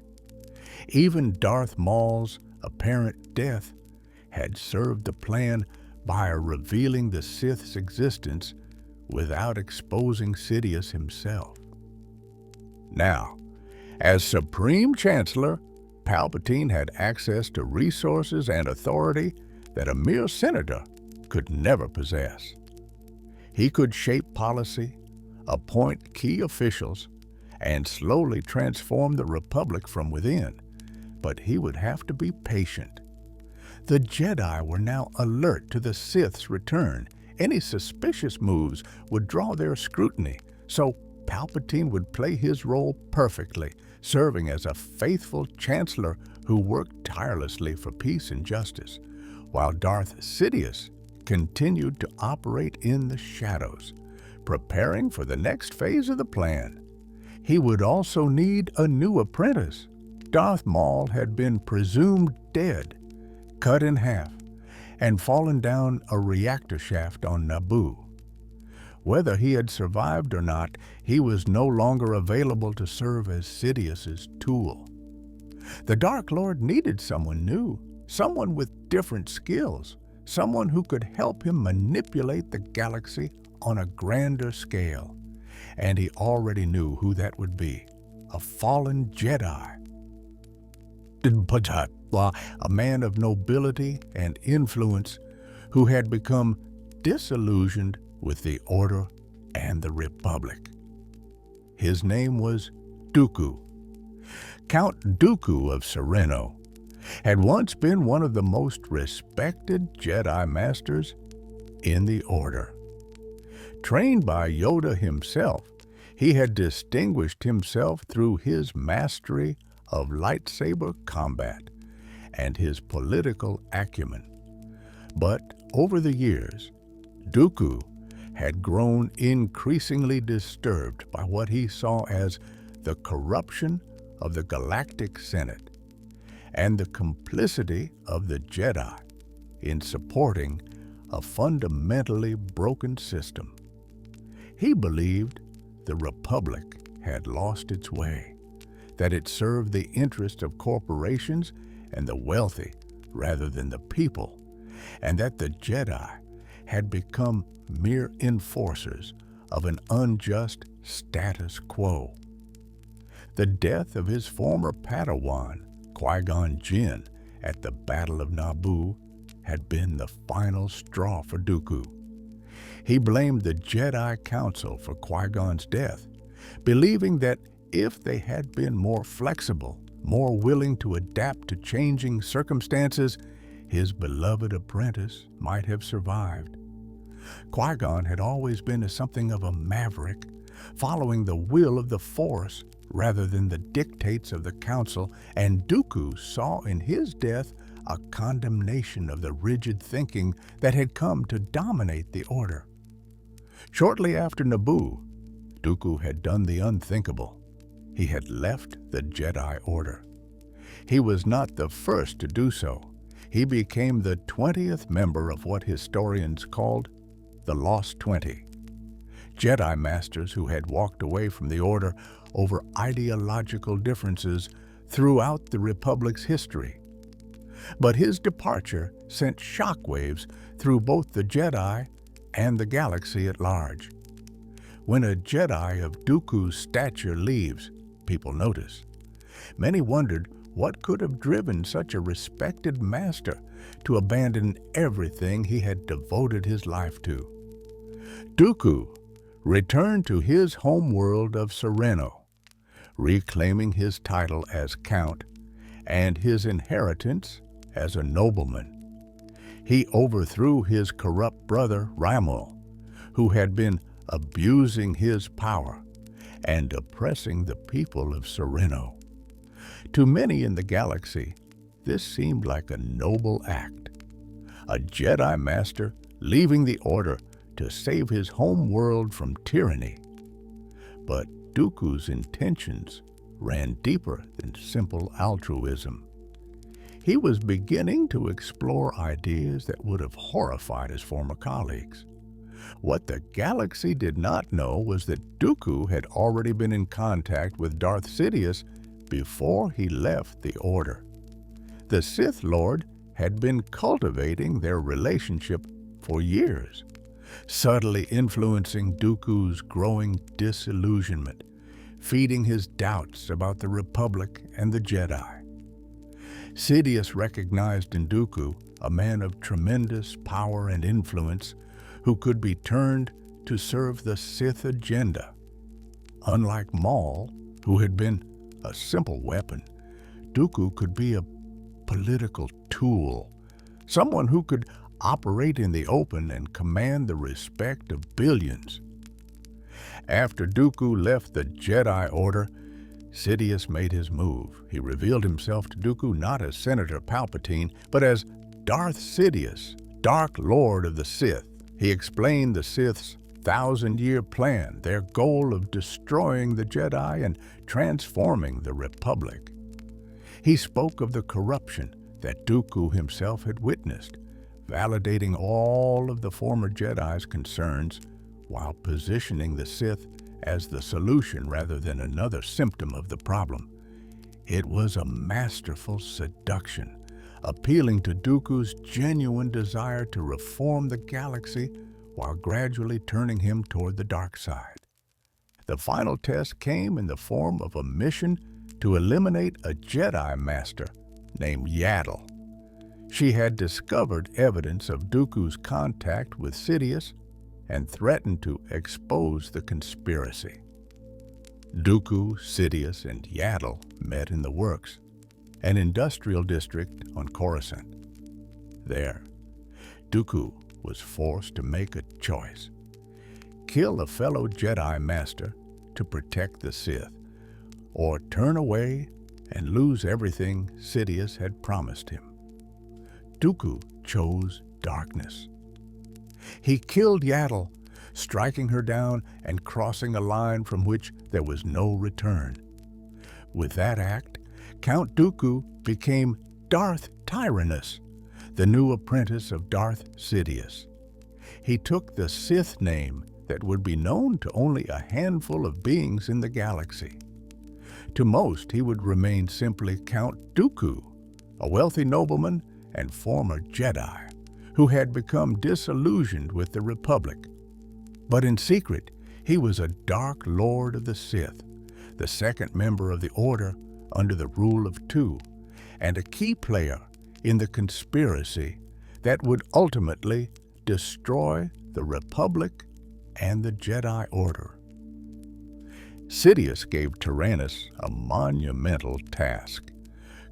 Even Darth Maul's apparent death had served the plan by revealing the Sith's existence without exposing Sidious himself. Now, as Supreme Chancellor, Palpatine had access to resources and authority that a mere senator could never possess. He could shape policy, appoint key officials, and slowly transform the Republic from within, but he would have to be patient. The Jedi were now alert to the Sith's return. Any suspicious moves would draw their scrutiny, so Palpatine would play his role perfectly, serving as a faithful chancellor who worked tirelessly for peace and justice, while Darth Sidious continued to operate in the shadows, preparing for the next phase of the plan. He would also need a new apprentice. Darth Maul had been presumed dead, cut in half, and fallen down a reactor shaft on Naboo. Whether he had survived or not, he was no longer available to serve as Sidious's tool. The Dark Lord needed someone new, someone with different skills, someone who could help him manipulate the galaxy on a grander scale. And he already knew who that would be, a fallen Jedi. A man of nobility and influence who had become disillusioned with the Order and the Republic. His name was Dooku. Count Dooku of Sereno had once been one of the most respected Jedi Masters in the Order. Trained by Yoda himself, he had distinguished himself through his mastery of lightsaber combat and his political acumen. But over the years, Dooku had grown increasingly disturbed by what he saw as the corruption of the Galactic Senate and the complicity of the Jedi in supporting a fundamentally broken system. He believed the Republic had lost its way, that it served the interests of corporations and the wealthy rather than the people, and that the Jedi had become mere enforcers of an unjust status quo. The death of his former Padawan, Qui-Gon Jinn, at the Battle of Naboo had been the final straw for Dooku. He blamed the Jedi Council for Qui-Gon's death, believing that if they had been more flexible, more willing to adapt to changing circumstances, his beloved apprentice might have survived. Qui-Gon had always been something of a maverick, following the will of the Force rather than the dictates of the Council, and Dooku saw in his death a condemnation of the rigid thinking that had come to dominate the Order. Shortly after Naboo, Dooku had done the unthinkable. He had left the Jedi Order. He was not the first to do so. He became the 20th member of what historians called the Lost 20. Jedi Masters who had walked away from the Order over ideological differences throughout the Republic's history. But his departure sent shockwaves through both the Jedi and the galaxy at large. When a Jedi of Dooku's stature leaves, people notice. Many wondered what could have driven such a respected master to abandon everything he had devoted his life to. Dooku returned to his homeworld of Sereno, reclaiming his title as Count and his inheritance as a nobleman. He overthrew his corrupt brother Ramuel, who had been abusing his power and oppressing the people of Sereno. To many in the galaxy, this seemed like a noble act. A Jedi Master leaving the Order to save his home world from tyranny. But Dooku's intentions ran deeper than simple altruism. He was beginning to explore ideas that would have horrified his former colleagues. What the galaxy did not know was that Dooku had already been in contact with Darth Sidious before he left the Order. The Sith Lord had been cultivating their relationship for years, subtly influencing Dooku's growing disillusionment, feeding his doubts about the Republic and the Jedi. Sidious recognized in Dooku a man of tremendous power and influence who could be turned to serve the Sith agenda. Unlike Maul, who had been a simple weapon, Dooku could be a political tool, someone who could operate in the open and command the respect of billions. After Dooku left the Jedi Order, Sidious made his move. He revealed himself to Dooku not as Senator Palpatine, but as Darth Sidious, Dark Lord of the Sith. He explained the Sith's thousand-year plan, their goal of destroying the Jedi and transforming the Republic. He spoke of the corruption that Dooku himself had witnessed, validating all of the former Jedi's concerns while positioning the Sith as the solution rather than another symptom of the problem. It was a masterful seduction, appealing to Dooku's genuine desire to reform the galaxy while gradually turning him toward the dark side. The final test came in the form of a mission to eliminate a Jedi Master named Yaddle. She had discovered evidence of Dooku's contact with Sidious and threatened to expose the conspiracy. Dooku, Sidious, and Yaddle met in the Works, an industrial district on Coruscant. There, Dooku was forced to make a choice: kill a fellow Jedi Master to protect the Sith, or turn away and lose everything Sidious had promised him. Dooku chose darkness. He killed Yaddle, striking her down and crossing a line from which there was no return. With that act, Count Dooku became Darth Tyrannus, the new apprentice of Darth Sidious. He took the Sith name that would be known to only a handful of beings in the galaxy. To most, he would remain simply Count Dooku, a wealthy nobleman and former Jedi who had become disillusioned with the Republic. But in secret, he was a Dark Lord of the Sith, the second member of the Order under the rule of two, and a key player in the conspiracy that would ultimately destroy the Republic and the Jedi Order. Sidious gave Tyrannus a monumental task: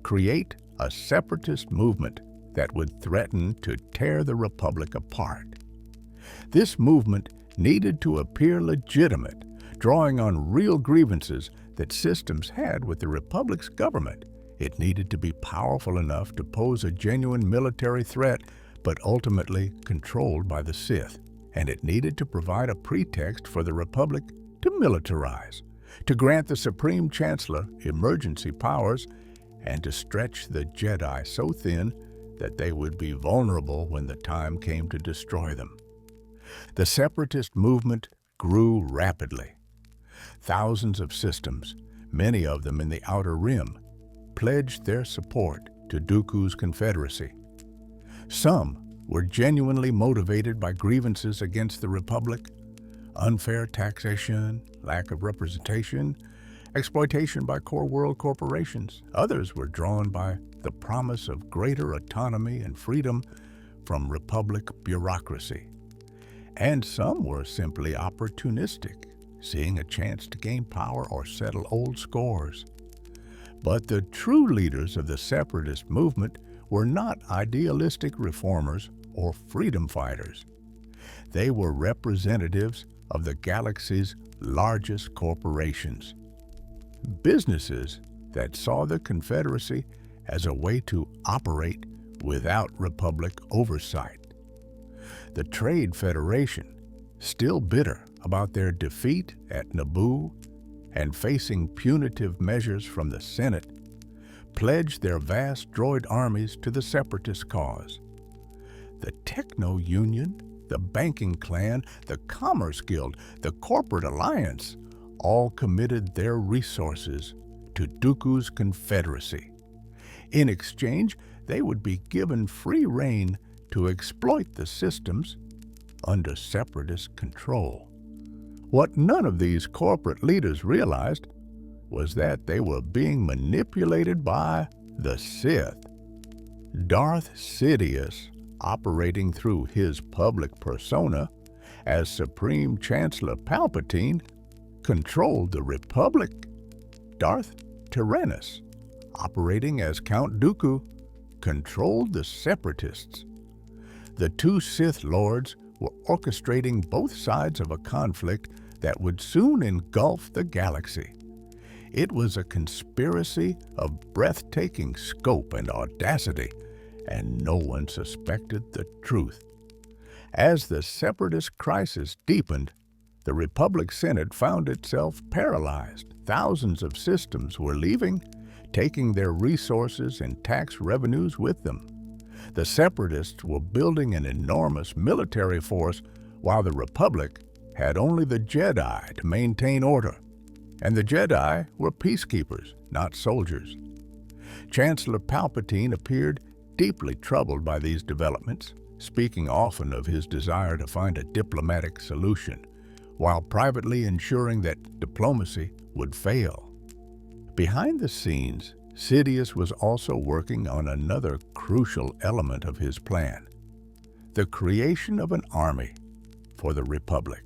create a separatist movement that would threaten to tear the Republic apart. This movement needed to appear legitimate, drawing on real grievances that systems had with the Republic's government. It needed to be powerful enough to pose a genuine military threat, but ultimately controlled by the Sith. And it needed to provide a pretext for the Republic to militarize, to grant the Supreme Chancellor emergency powers, and to stretch the Jedi so thin that they would be vulnerable when the time came to destroy them. The separatist movement grew rapidly. Thousands of systems, many of them in the Outer Rim, pledged their support to Dooku's confederacy. Some were genuinely motivated by grievances against the Republic: unfair taxation, lack of representation, exploitation by core world corporations. Others were drawn by the promise of greater autonomy and freedom from Republic bureaucracy. And some were simply opportunistic, seeing a chance to gain power or settle old scores. But the true leaders of the separatist movement were not idealistic reformers or freedom fighters. They were representatives of the galaxy's largest corporations, businesses that saw the Confederacy as a way to operate without Republic oversight. The Trade Federation, still bitter about their defeat at Naboo and facing punitive measures from the Senate, pledged their vast droid armies to the separatist cause. The Techno Union, the Banking Clan, the Commerce Guild, the Corporate Alliance all committed their resources to Dooku's confederacy. In exchange, they would be given free rein to exploit the systems, under Separatist control. What none of these corporate leaders realized was that they were being manipulated by the Sith. Darth Sidious, operating through his public persona as Supreme Chancellor Palpatine, controlled the Republic. Darth Tyrannus, operating as Count Dooku, controlled the Separatists. The two Sith Lords were orchestrating both sides of a conflict that would soon engulf the galaxy. It was a conspiracy of breathtaking scope and audacity, and no one suspected the truth. As the Separatist crisis deepened, the Republic Senate found itself paralyzed. Thousands of systems were leaving, taking their resources and tax revenues with them. The Separatists were building an enormous military force, while the Republic had only the Jedi to maintain order. And the Jedi were peacekeepers, not soldiers. Chancellor Palpatine appeared deeply troubled by these developments, speaking often of his desire to find a diplomatic solution, while privately ensuring that diplomacy would fail. Behind the scenes, Sidious was also working on another crucial element of his plan: the creation of an army for the Republic.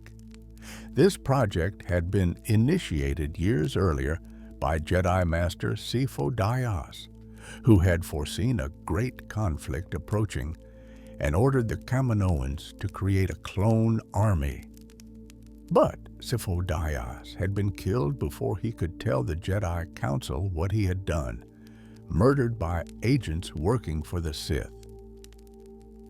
This project had been initiated years earlier by Jedi Master Sheev Palpatine, who had foreseen a great conflict approaching and ordered the Kaminoans to create a clone army. But Sheev Palpatine had been killed before he could tell the Jedi Council what he had done, murdered by agents working for the Sith.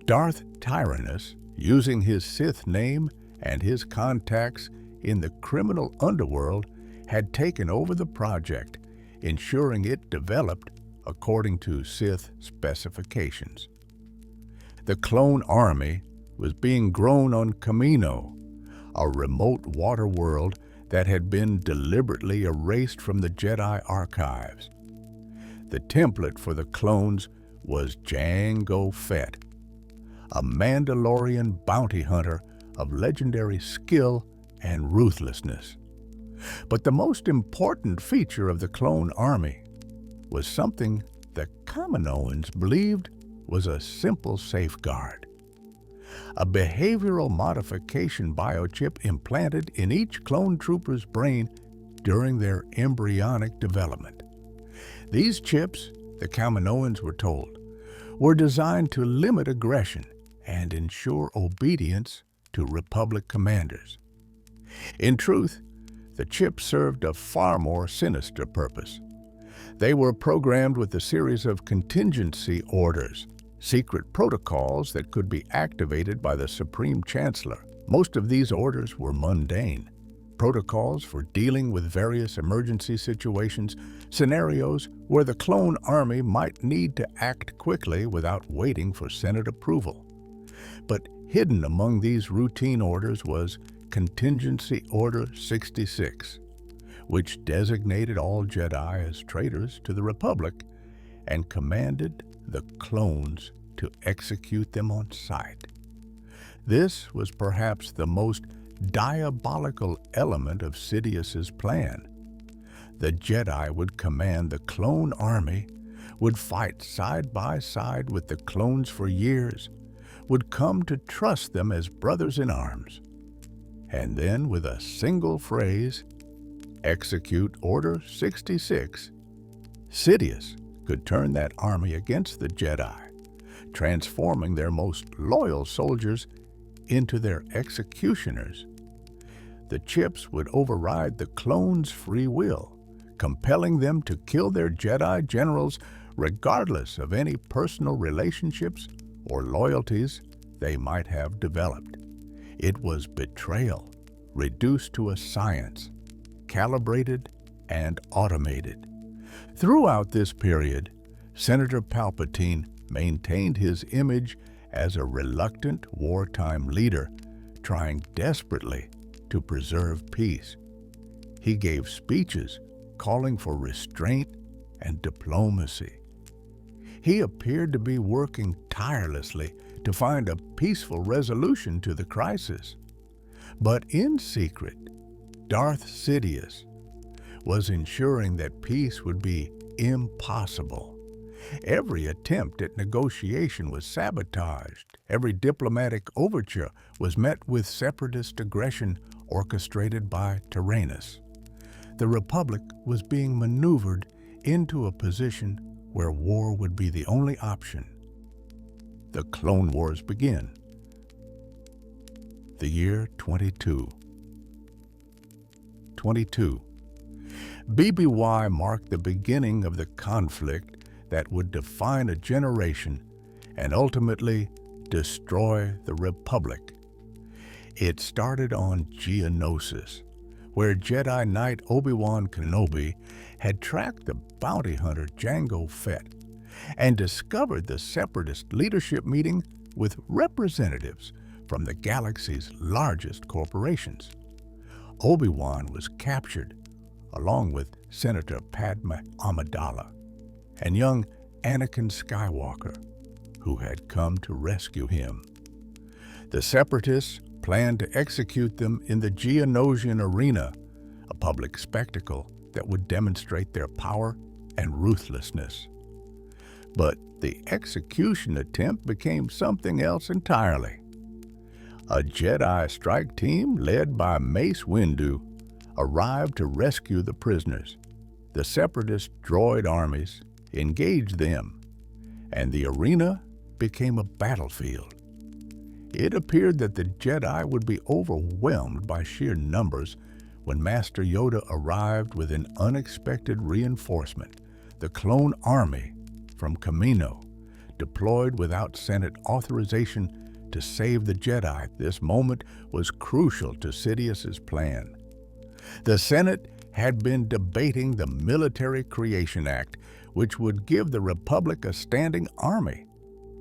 Darth Tyrannus, using his Sith name and his contacts in the criminal underworld, had taken over the project, ensuring it developed according to Sith specifications. The clone army was being grown on Kamino, a remote water world that had been deliberately erased from the Jedi archives. The template for the clones was Jango Fett, a Mandalorian bounty hunter of legendary skill and ruthlessness. But the most important feature of the clone army was something the Kaminoans believed was a simple safeguard: a behavioral modification biochip implanted in each clone trooper's brain during their embryonic development. These chips, the Kaminoans were told, were designed to limit aggression and ensure obedience to Republic commanders. In truth, the chips served a far more sinister purpose. They were programmed with a series of contingency orders, secret protocols that could be activated by the Supreme Chancellor. Most of these orders were mundane, protocols for dealing with various emergency situations, scenarios where the clone army might need to act quickly without waiting for Senate approval. But hidden among these routine orders was Contingency Order 66, which designated all Jedi as traitors to the Republic and commanded the clones to execute them on sight. This was perhaps the most diabolical element of Sidious's plan. The Jedi would command the clone army, would fight side by side with the clones for years, would come to trust them as brothers in arms, and then with a single phrase, execute Order 66, Sidious could turn that army against the Jedi, transforming their most loyal soldiers into their executioners. The chips would override the clones' free will, compelling them to kill their Jedi generals regardless of any personal relationships or loyalties they might have developed. It was betrayal, reduced to a science, calibrated and automated. Throughout this period, Senator Palpatine maintained his image as a reluctant wartime leader, trying desperately to preserve peace. He gave speeches calling for restraint and diplomacy. He appeared to be working tirelessly to find a peaceful resolution to the crisis. But in secret, Darth Sidious was ensuring that peace would be impossible. Every attempt at negotiation was sabotaged. Every diplomatic overture was met with separatist aggression orchestrated by Tyrannus. The Republic was being maneuvered into a position where war would be the only option. The Clone Wars begin. The year 22. BBY marked the beginning of the conflict that would define a generation and ultimately destroy the Republic. It started on Geonosis, where Jedi Knight Obi-Wan Kenobi had tracked the bounty hunter Jango Fett and discovered the Separatist leadership meeting with representatives from the galaxy's largest corporations. Obi-Wan was captured, along with Senator Padme Amidala and young Anakin Skywalker, who had come to rescue him. The Separatists planned to execute them in the Geonosian arena, a public spectacle that would demonstrate their power and ruthlessness. But the execution attempt became something else entirely. A Jedi strike team led by Mace Windu arrived to rescue the prisoners. The Separatist droid armies engaged them, and the arena became a battlefield. It appeared that the Jedi would be overwhelmed by sheer numbers when Master Yoda arrived with an unexpected reinforcement, the clone army from Kamino, deployed without Senate authorization to save the Jedi. This moment was crucial to Sidious's plan. The Senate had been debating the Military Creation Act, which would give the Republic a standing army.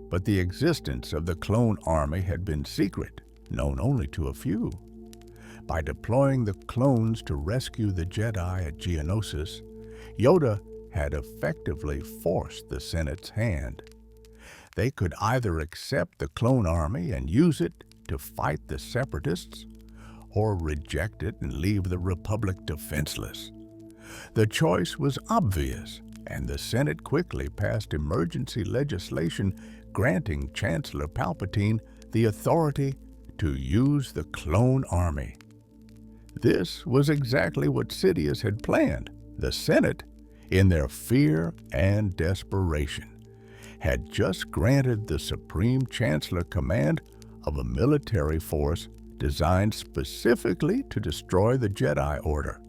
But the existence of the clone army had been secret, known only to a few. By deploying the clones to rescue the Jedi at Geonosis, Yoda had effectively forced the Senate's hand. They could either accept the clone army and use it to fight the Separatists, or reject it and leave the Republic defenseless. The choice was obvious, and the Senate quickly passed emergency legislation granting Chancellor Palpatine the authority to use the clone army. This was exactly what Sidious had planned. The Senate, in their fear and desperation, had just granted the Supreme Chancellor command of a military force designed specifically to destroy the Jedi Order.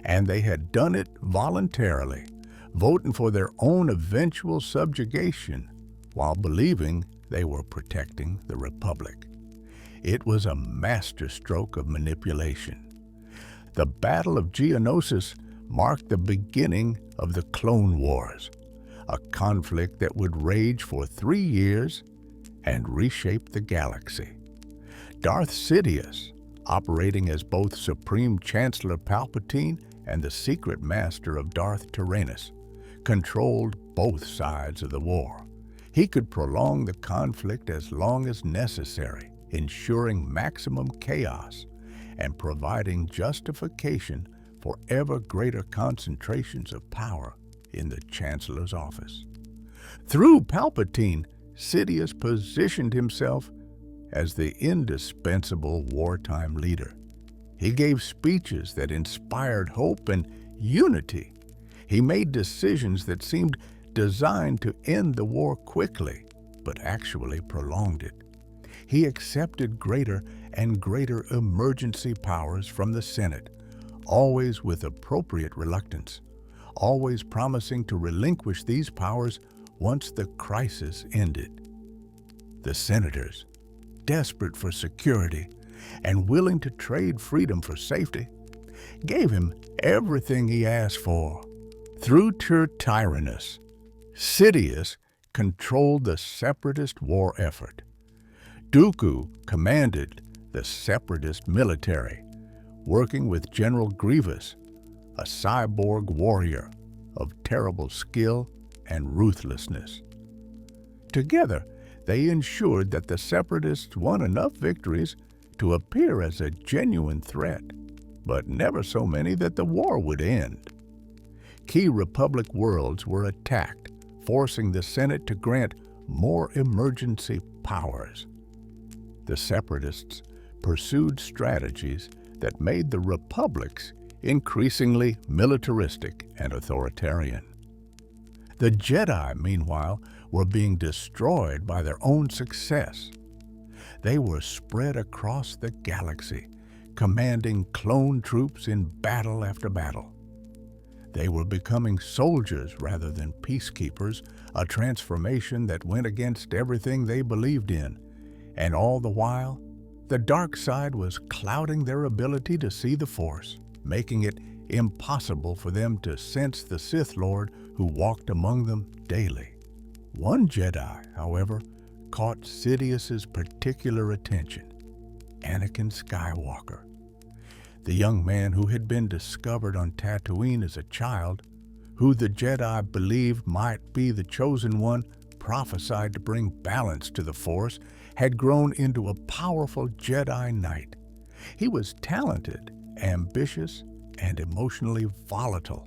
And they had done it voluntarily, voting for their own eventual subjugation while believing they were protecting the Republic. It was a masterstroke of manipulation. The Battle of Geonosis marked the beginning of the Clone Wars, a conflict that would rage for 3 years and reshape the galaxy. Darth Sidious, operating as both Supreme Chancellor Palpatine and the secret master of Darth Tyrannus, controlled both sides of the war. He could prolong the conflict as long as necessary, ensuring maximum chaos and providing justification for ever greater concentrations of power in the Chancellor's office. Through Palpatine, Sidious positioned himself as the indispensable wartime leader. He gave speeches that inspired hope and unity. He made decisions that seemed designed to end the war quickly, but actually prolonged it. He accepted greater and greater emergency powers from the Senate, always with appropriate reluctance, always promising to relinquish these powers once the crisis ended. The senators, desperate for security and willing to trade freedom for safety, gave him everything he asked for. Through Tyrannus, Sidious controlled the Separatist war effort. Dooku commanded the Separatist military, working with General Grievous, a cyborg warrior of terrible skill and ruthlessness. Together, They ensured that the Separatists won enough victories to appear as a genuine threat, but never so many that the war would end. Key Republic worlds were attacked, forcing the Senate to grant more emergency powers. The Separatists pursued strategies that made the Republics increasingly militaristic and authoritarian. The Jedi, meanwhile, were being destroyed by their own success. They were spread across the galaxy, commanding clone troops in battle after battle. They were becoming soldiers rather than peacekeepers, a transformation that went against everything they believed in. And all the while, the dark side was clouding their ability to see the Force, making it impossible for them to sense the Sith Lord who walked among them daily. One Jedi, however, caught Sidious's particular attention: Anakin Skywalker. The young man who had been discovered on Tatooine as a child, who the Jedi believed might be the chosen one, prophesied to bring balance to the Force, had grown into a powerful Jedi Knight. He was talented, ambitious, and emotionally volatile.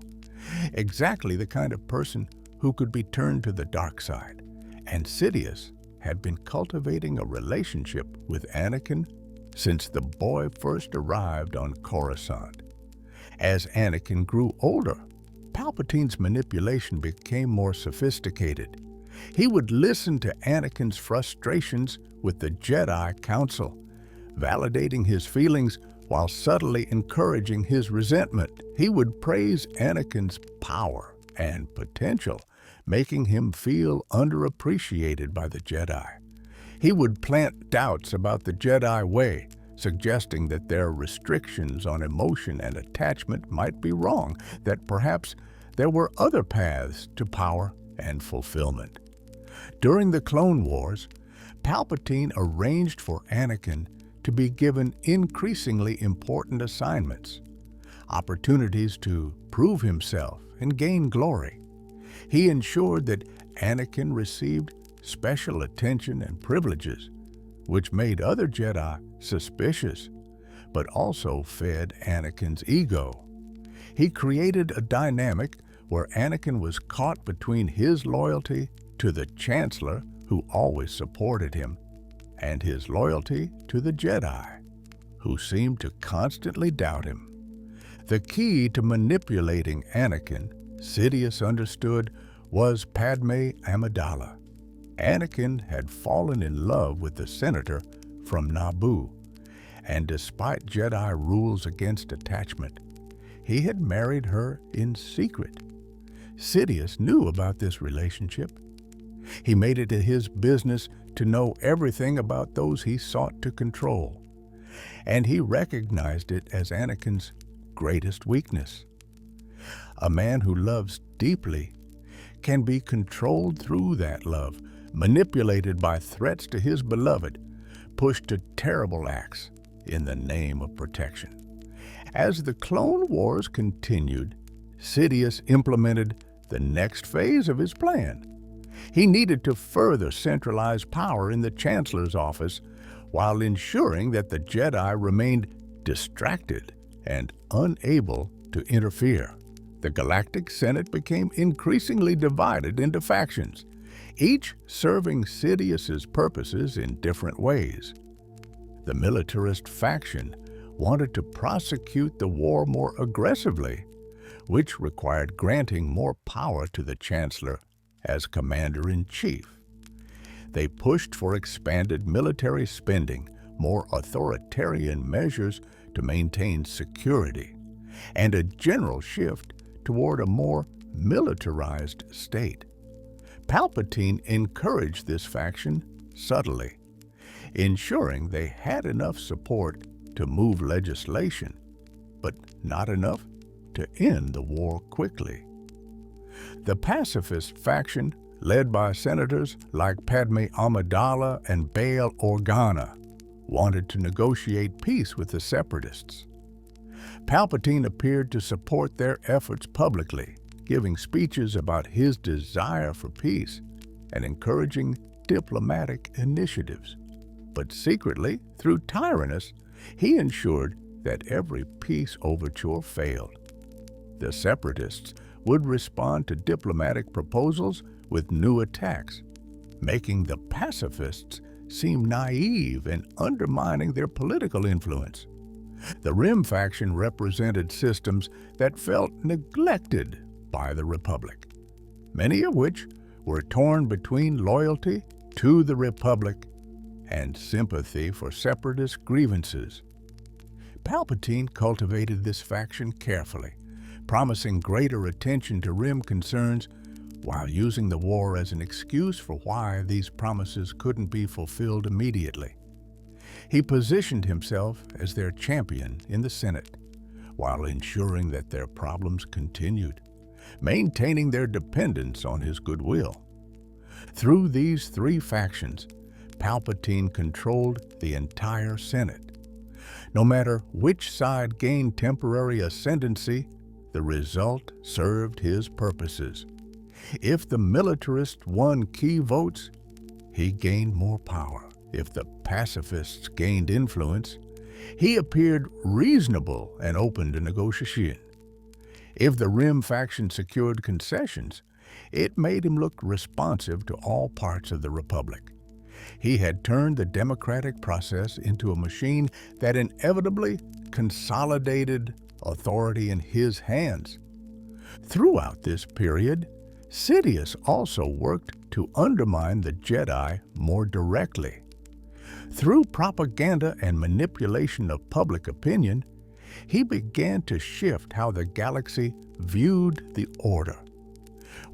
Exactly the kind of person who could be turned to the dark side. And Sidious had been cultivating a relationship with Anakin since the boy first arrived on Coruscant. As Anakin grew older, Palpatine's manipulation became more sophisticated. He would listen to Anakin's frustrations with the Jedi Council, validating his feelings while subtly encouraging his resentment. He would praise Anakin's power and potential, making him feel underappreciated by the Jedi. He would plant doubts about the Jedi way, suggesting that their restrictions on emotion and attachment might be wrong, that perhaps there were other paths to power and fulfillment. During the Clone Wars, Palpatine arranged for Anakin to be given increasingly important assignments, opportunities to prove himself and gain glory. He ensured that Anakin received special attention and privileges, which made other Jedi suspicious, but also fed Anakin's ego. He created a dynamic where Anakin was caught between his loyalty to the Chancellor, who always supported him, and his loyalty to the Jedi, who seemed to constantly doubt him. The key to manipulating Anakin, Sidious understood, was Padme Amidala. Anakin had fallen in love with the senator from Naboo, and despite Jedi rules against attachment, he had married her in secret. Sidious knew about this relationship. He made it his business to know everything about those he sought to control, and he recognized it as Anakin's greatest weakness. A man who loves deeply can be controlled through that love, manipulated by threats to his beloved, pushed to terrible acts in the name of protection. As the Clone Wars continued, Sidious implemented the next phase of his plan. He needed to further centralize power in the Chancellor's office while ensuring that the Jedi remained distracted and unable to interfere. The Galactic Senate became increasingly divided into factions, each serving Sidious's purposes in different ways. The militarist faction wanted to prosecute the war more aggressively, which required granting more power to the Chancellor as Commander-in-Chief. They pushed for expanded military spending, more authoritarian measures to maintain security, and a general shift toward a more militarized state. Palpatine encouraged this faction subtly, ensuring they had enough support to move legislation, but not enough to end the war quickly. The pacifist faction, led by senators like Padme Amidala and Bail Organa, wanted to negotiate peace with the Separatists. Palpatine appeared to support their efforts publicly, giving speeches about his desire for peace and encouraging diplomatic initiatives. But secretly, through Tyrannus, he ensured that every peace overture failed. The Separatists would respond to diplomatic proposals with new attacks, making the pacifists seem naive and undermining their political influence. The Rim faction represented systems that felt neglected by the Republic, many of which were torn between loyalty to the Republic and sympathy for separatist grievances. Palpatine cultivated this faction carefully, promising greater attention to Rim concerns while using the war as an excuse for why these promises couldn't be fulfilled immediately. He positioned himself as their champion in the Senate, while ensuring that their problems continued, maintaining their dependence on his goodwill. Through these three factions, Palpatine controlled the entire Senate. No matter which side gained temporary ascendancy, the result served his purposes. If the militarist won key votes, he gained more power. If the pacifists gained influence, he appeared reasonable and open to negotiation. If the Rim faction secured concessions, it made him look responsive to all parts of the Republic. He had turned the democratic process into a machine that inevitably consolidated authority in his hands. Throughout this period, Sidious also worked to undermine the Jedi more directly. Through propaganda and manipulation of public opinion, he began to shift how the galaxy viewed the Order.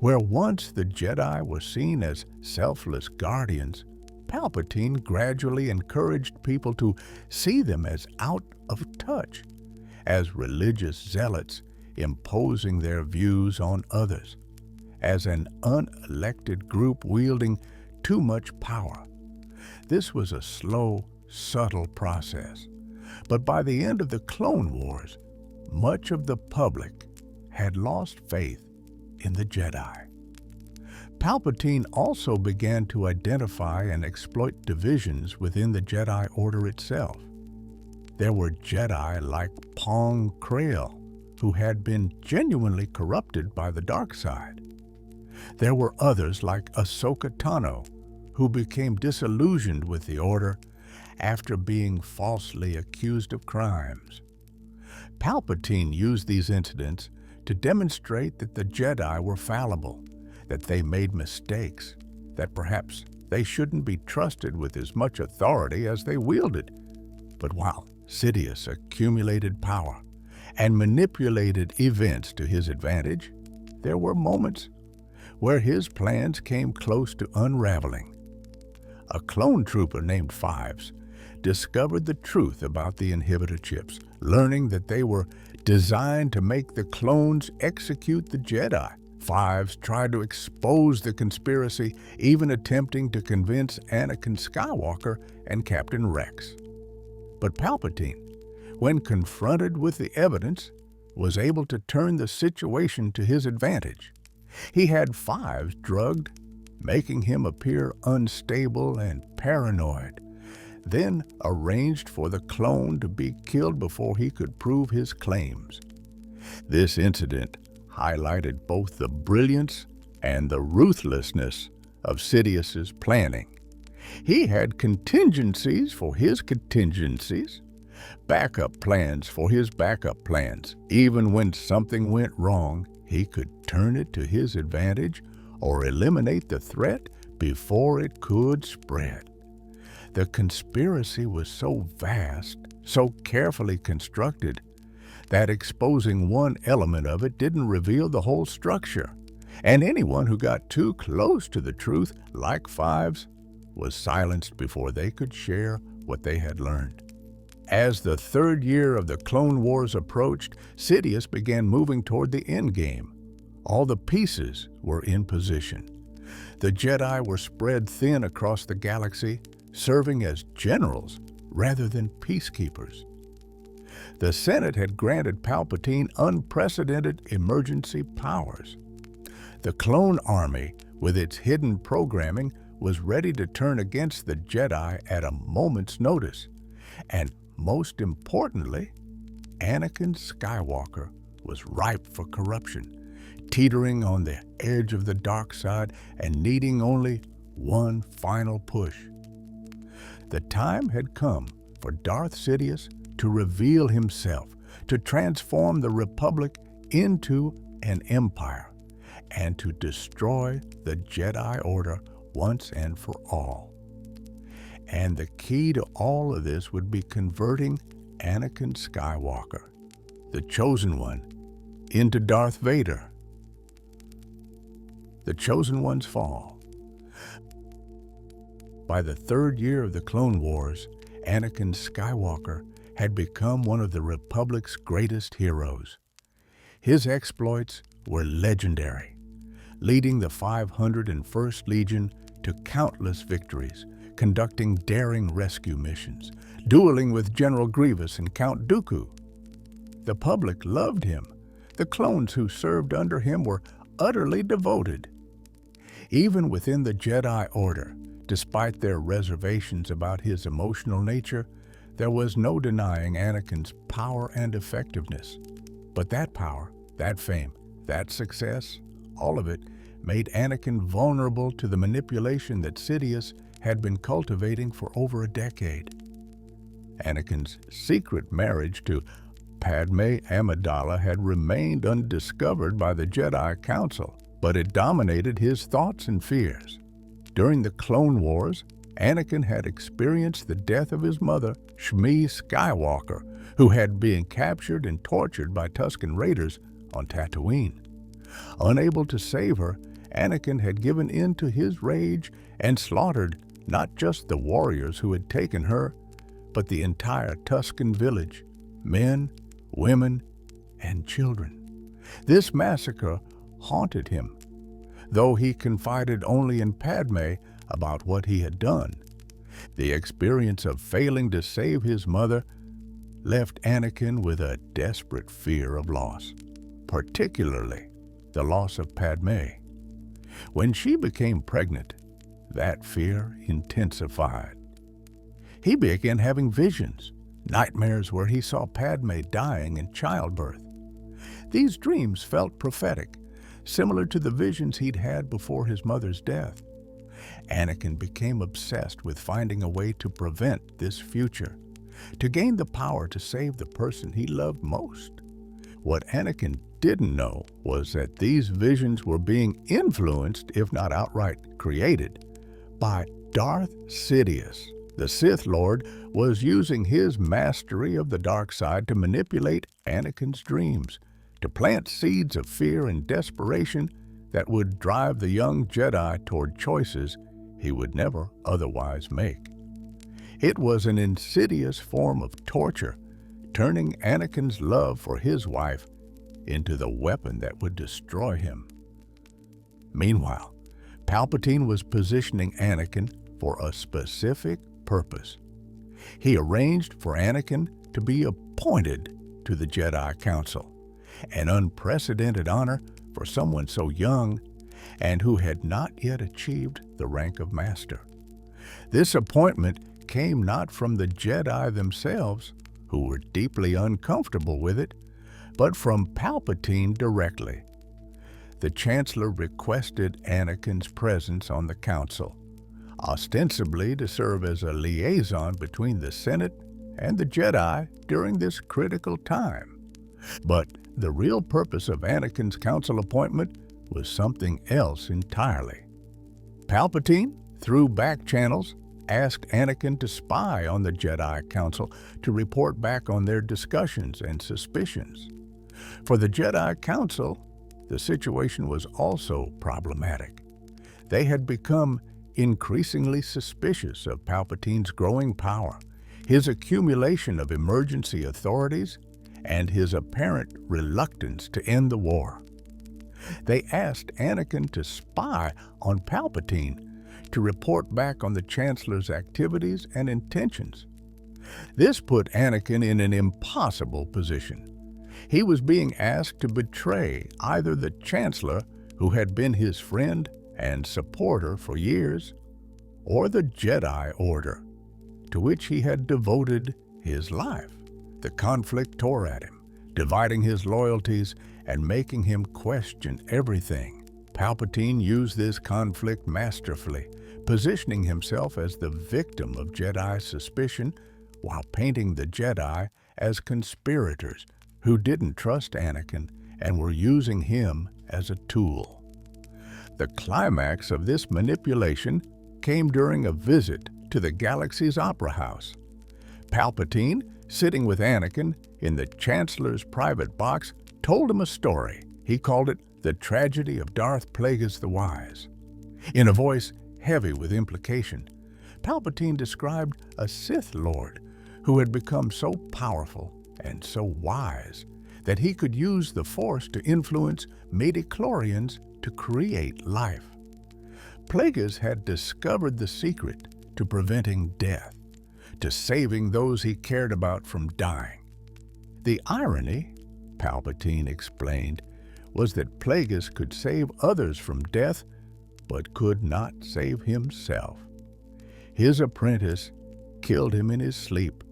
Where once the Jedi were seen as selfless guardians, Palpatine gradually encouraged people to see them as out of touch, as religious zealots imposing their views on others, as an unelected group wielding too much power. This was a slow, subtle process, but by the end of the Clone Wars, much of the public had lost faith in the Jedi. Palpatine also began to identify and exploit divisions within the Jedi Order itself. There were Jedi like Pong Krell, who had been genuinely corrupted by the dark side. There were others like Ahsoka Tano, who became disillusioned with the Order after being falsely accused of crimes. Palpatine used these incidents to demonstrate that the Jedi were fallible, that they made mistakes, that perhaps they shouldn't be trusted with as much authority as they wielded. But while Sidious accumulated power and manipulated events to his advantage, there were moments where his plans came close to unraveling. A clone trooper named Fives discovered the truth about the inhibitor chips, learning that they were designed to make the clones execute the Jedi. Fives tried to expose the conspiracy, even attempting to convince Anakin Skywalker and Captain Rex. But Palpatine, when confronted with the evidence, was able to turn the situation to his advantage. He had Fives drugged, making him appear unstable and paranoid, then arranged for the clone to be killed before he could prove his claims. This incident highlighted both the brilliance and the ruthlessness of Sidious's planning. He had contingencies for his contingencies, backup plans for his backup plans. Even when something went wrong, he could turn it to his advantage or eliminate the threat before it could spread. The conspiracy was so vast, so carefully constructed, that exposing one element of it didn't reveal the whole structure, and anyone who got too close to the truth, like Fives, was silenced before they could share what they had learned. As the third year of the Clone Wars approached, Sidious began moving toward the endgame. All the pieces were in position. The Jedi were spread thin across the galaxy, serving as generals rather than peacekeepers. The Senate had granted Palpatine unprecedented emergency powers. The clone army, with its hidden programming, was ready to turn against the Jedi at a moment's notice. And most importantly, Anakin Skywalker was ripe for corruption, teetering on the edge of the dark side and needing only one final push. The time had come for Darth Sidious to reveal himself, to transform the Republic into an empire, and to destroy the Jedi Order once and for all. And the key to all of this would be converting Anakin Skywalker, the Chosen One, into Darth Vader. The Chosen One's fall. By the third year of the Clone Wars, Anakin Skywalker had become one of the Republic's greatest heroes. His exploits were legendary, leading the 501st Legion to countless victories, conducting daring rescue missions, dueling with General Grievous and Count Dooku. The public loved him. The clones who served under him were utterly devoted. Even within the Jedi Order, despite their reservations about his emotional nature, there was no denying Anakin's power and effectiveness. But that power, that fame, that success, all of it made Anakin vulnerable to the manipulation that Sidious had been cultivating for over a decade. Anakin's secret marriage to Padme Amidala had remained undiscovered by the Jedi Council, but it dominated his thoughts and fears. During the Clone Wars, Anakin had experienced the death of his mother, Sheev Skywalker, who had been captured and tortured by Tusken Raiders on Tatooine. Unable to save her, Anakin had given in to his rage and slaughtered not just the warriors who had taken her, but the entire Tusken village, men, women, and children. This massacre haunted him, though he confided only in Padme about what he had done. The experience of failing to save his mother left Anakin with a desperate fear of loss, particularly the loss of Padme. When she became pregnant, that fear intensified. He began having visions, nightmares where he saw Padme dying in childbirth. These dreams felt prophetic, similar to the visions he'd had before his mother's death. Anakin became obsessed with finding a way to prevent this future, to gain the power to save the person he loved most. What Anakin didn't know was that these visions were being influenced, if not outright created, by Darth Sidious. The Sith Lord was using his mastery of the dark side to manipulate Anakin's dreams, to plant seeds of fear and desperation that would drive the young Jedi toward choices he would never otherwise make. It was an insidious form of torture, turning Anakin's love for his wife into the weapon that would destroy him. Meanwhile, Palpatine was positioning Anakin for a specific purpose. He arranged for Anakin to be appointed to the Jedi Council, an unprecedented honor for someone so young and who had not yet achieved the rank of Master. This appointment came not from the Jedi themselves, who were deeply uncomfortable with it, but from Palpatine directly. The Chancellor requested Anakin's presence on the Council, ostensibly to serve as a liaison between the Senate and the Jedi during this critical time. But the real purpose of Anakin's council appointment was something else entirely. Palpatine, through back channels, asked Anakin to spy on the Jedi Council to report back on their discussions and suspicions. For the Jedi Council, the situation was also problematic. They had become increasingly suspicious of Palpatine's growing power, his accumulation of emergency authorities, and his apparent reluctance to end the war. They asked Anakin to spy on Palpatine, to report back on the Chancellor's activities and intentions. This put Anakin in an impossible position. He was being asked to betray either the Chancellor, who had been his friend and supporter for years, or the Jedi Order, to which he had devoted his life. The conflict tore at him, dividing his loyalties and making him question everything. Palpatine used this conflict masterfully, positioning himself as the victim of Jedi suspicion while painting the Jedi as conspirators who didn't trust Anakin and were using him as a tool. The climax of this manipulation came during a visit to the galaxy's opera house. Palpatine, sitting with Anakin in the Chancellor's private box, told him a story. He called it The Tragedy of Darth Plagueis the Wise. In a voice heavy with implication, Palpatine described a Sith Lord who had become so powerful and so wise that he could use the Force to influence midichlorians to create life. Plagueis had discovered the secret to preventing death, to saving those he cared about from dying. The irony, Palpatine explained, was that Plagueis could save others from death, but could not save himself. His apprentice killed him in his sleep,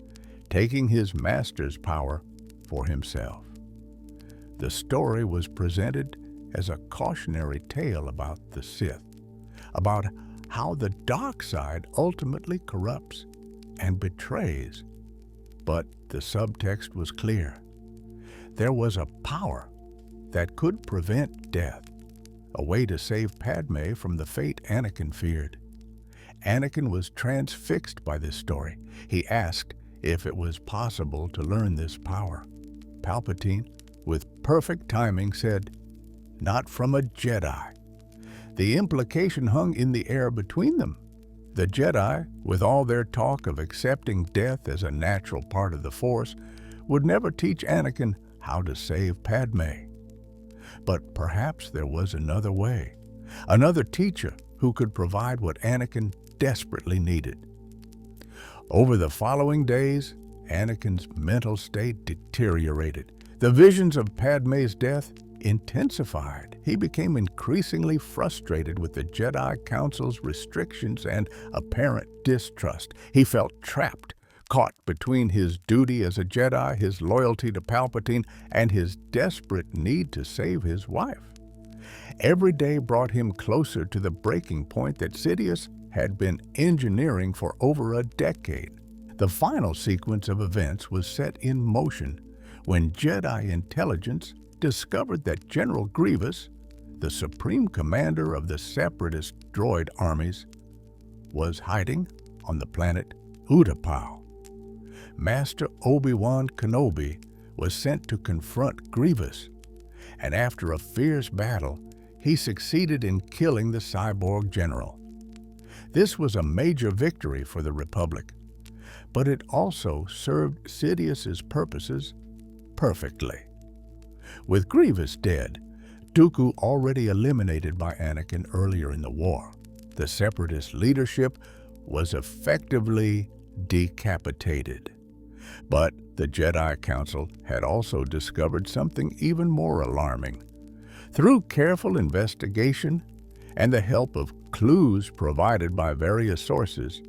taking his master's power for himself. The story was presented as a cautionary tale about the Sith, about how the dark side ultimately corrupts and betrays. But the subtext was clear. There was a power that could prevent death, a way to save Padme from the fate Anakin feared. Anakin was transfixed by this story. He asked if it was possible to learn this power. Palpatine, with perfect timing, said, "Not from a Jedi." The implication hung in the air between them. The Jedi, with all their talk of accepting death as a natural part of the Force, would never teach Anakin how to save Padme. But perhaps there was another way, another teacher who could provide what Anakin desperately needed. Over the following days, Anakin's mental state deteriorated. The visions of Padme's death intensified. He became increasingly frustrated with the Jedi Council's restrictions and apparent distrust. He felt trapped, caught between his duty as a Jedi, his loyalty to Palpatine, and his desperate need to save his wife. Every day brought him closer to the breaking point that Sidious had been engineering for over a decade. The final sequence of events was set in motion when Jedi intelligence discovered that General Grievous, the supreme commander of the separatist droid armies, was hiding on the planet Utapau. Master Obi-Wan Kenobi was sent to confront Grievous, and after a fierce battle, he succeeded in killing the cyborg general. This was a major victory for the Republic, but it also served Sidious's purposes perfectly. With Grievous dead, Dooku already eliminated by Anakin earlier in the war, the Separatist leadership was effectively decapitated. But the Jedi Council had also discovered something even more alarming. Through careful investigation and the help of clues provided by various sources,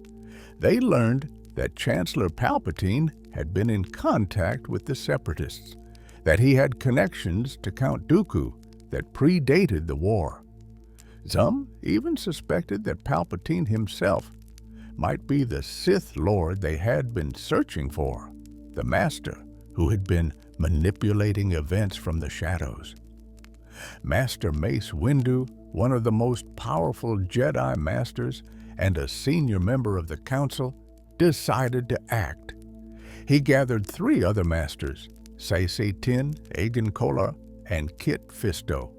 they learned that Chancellor Palpatine had been in contact with the Separatists, that he had connections to Count Dooku that predated the war. Some even suspected that Palpatine himself might be the Sith Lord they had been searching for, the Master who had been manipulating events from the shadows. Master Mace Windu, one of the most powerful Jedi Masters and a senior member of the Council, decided to act. He gathered 3 other Masters, Saesee Tiin, Agen Kolar, and Kit Fisto,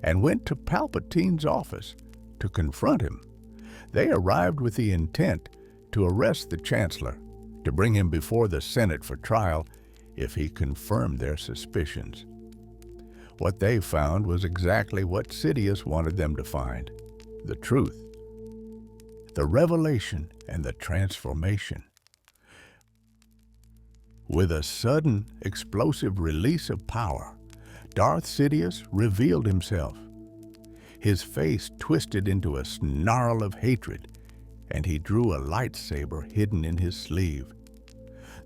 and went to Palpatine's office to confront him. They arrived with the intent to arrest the Chancellor, to bring him before the Senate for trial if he confirmed their suspicions. What they found was exactly what Sidious wanted them to find: the truth, the revelation, and the transformation. With a sudden, explosive release of power, Darth Sidious revealed himself. His face twisted into a snarl of hatred, and he drew a lightsaber hidden in his sleeve.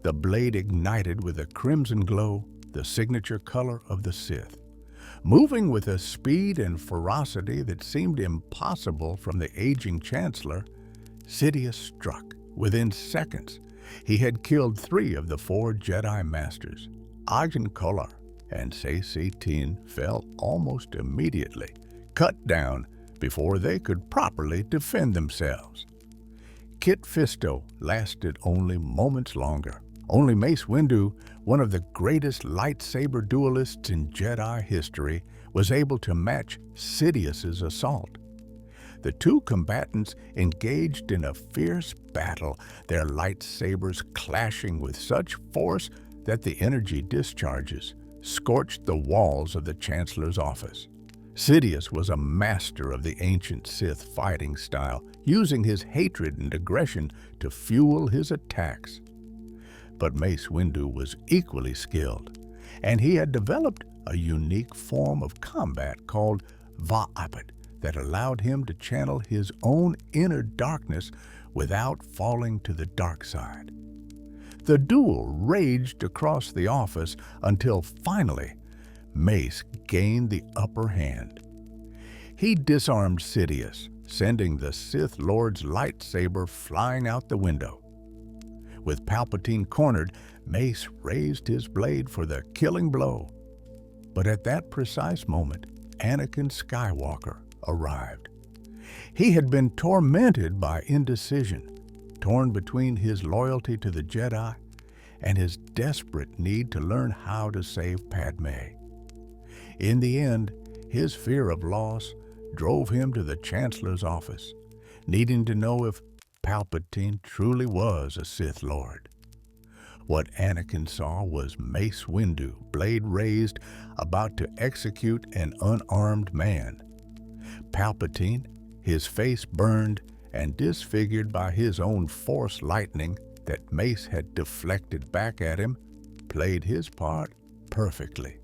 The blade ignited with a crimson glow, the signature color of the Sith. Moving with a speed and ferocity that seemed impossible from the aging Chancellor, Sidious struck. Within seconds, he had killed 3 of the 4 Jedi Masters. Agen Kolar and Tin fell almost immediately, cut down before they could properly defend themselves. Kit Fisto lasted only moments longer. Only Mace Windu, one of the greatest lightsaber duelists in Jedi history, was able to match Sidious's assault. The 2 combatants engaged in a fierce battle, their lightsabers clashing with such force that the energy discharges scorched the walls of the Chancellor's office. Sidious was a master of the ancient Sith fighting style, using his hatred and aggression to fuel his attacks. But Mace Windu was equally skilled, and he had developed a unique form of combat called Va'apet that allowed him to channel his own inner darkness without falling to the dark side. The duel raged across the office until finally Mace gained the upper hand. He disarmed Sidious, sending the Sith Lord's lightsaber flying out the window. With Palpatine cornered, Mace raised his blade for the killing blow. But at that precise moment, Anakin Skywalker arrived. He had been tormented by indecision, torn between his loyalty to the Jedi and his desperate need to learn how to save Padme. In the end, his fear of loss drove him to the Chancellor's office, needing to know if Palpatine truly was a Sith Lord. What Anakin saw was Mace Windu, blade raised, about to execute an unarmed man. Palpatine, his face burned and disfigured by his own Force lightning that Mace had deflected back at him, played his part perfectly.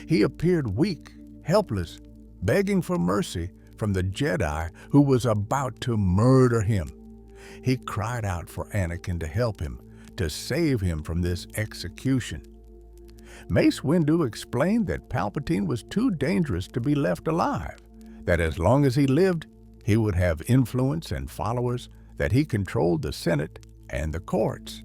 He appeared weak, helpless, begging for mercy from the Jedi who was about to murder him. He cried out for Anakin to help him, to save him from this execution. Mace Windu explained that Palpatine was too dangerous to be left alive, that as long as he lived, he would have influence and followers, that he controlled the Senate and the courts.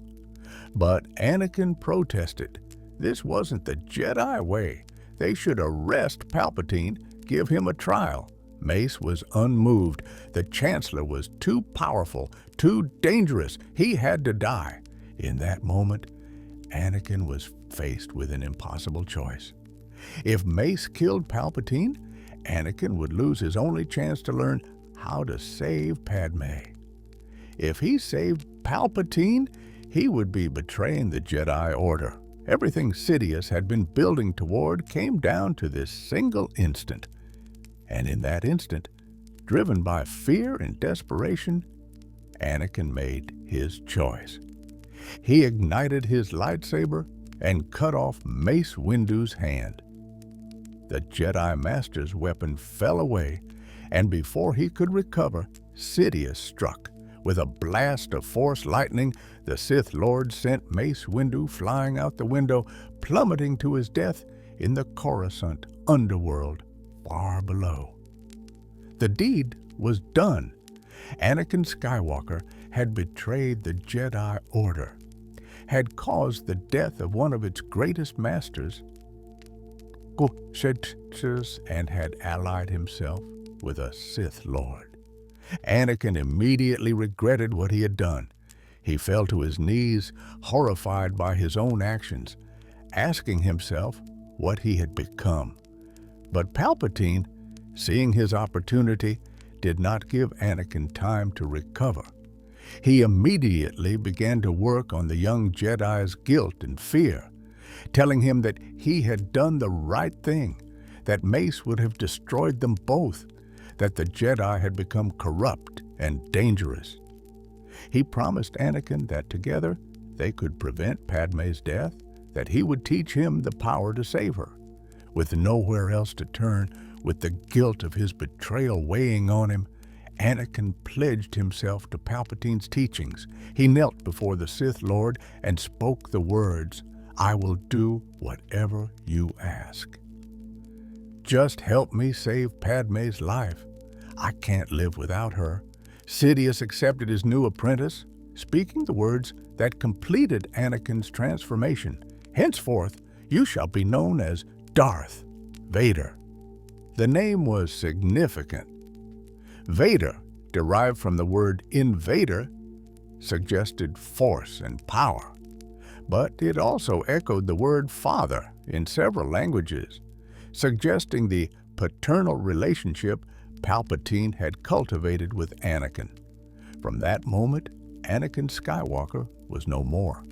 But Anakin protested. This wasn't the Jedi way. They should arrest Palpatine, give him a trial. Mace was unmoved. The Chancellor was too powerful, too dangerous. He had to die. In that moment, Anakin was faced with an impossible choice. If Mace killed Palpatine, Anakin would lose his only chance to learn how to save Padme. If he saved Palpatine, he would be betraying the Jedi Order. Everything Sidious had been building toward came down to this single instant. And in that instant, driven by fear and desperation, Anakin made his choice. He ignited his lightsaber and cut off Mace Windu's hand. The Jedi Master's weapon fell away, and before he could recover, Sidious struck. With a blast of Force lightning, the Sith Lord sent Mace Windu flying out the window, plummeting to his death in the Coruscant underworld far below. The deed was done. Anakin Skywalker had betrayed the Jedi Order, had caused the death of one of its greatest masters, and had allied himself with a Sith Lord. Anakin immediately regretted what he had done. He fell to his knees, horrified by his own actions, asking himself what he had become. But Palpatine, seeing his opportunity, did not give Anakin time to recover. He immediately began to work on the young Jedi's guilt and fear, telling him that he had done the right thing, that Mace would have destroyed them both, that the Jedi had become corrupt and dangerous. He promised Anakin that together they could prevent Padme's death, that he would teach him the power to save her. With nowhere else to turn, with the guilt of his betrayal weighing on him, Anakin pledged himself to Palpatine's teachings. He knelt before the Sith Lord and spoke the words, "I will do whatever you ask. Just help me save Padme's life. I can't live without her." Sidious accepted his new apprentice, speaking the words that completed Anakin's transformation. "Henceforth, you shall be known as Darth Vader." The name was significant. Vader, derived from the word invader, suggested force and power, but it also echoed the word father in several languages, suggesting the paternal relationship Palpatine had cultivated with Anakin. From that moment, Anakin Skywalker was no more.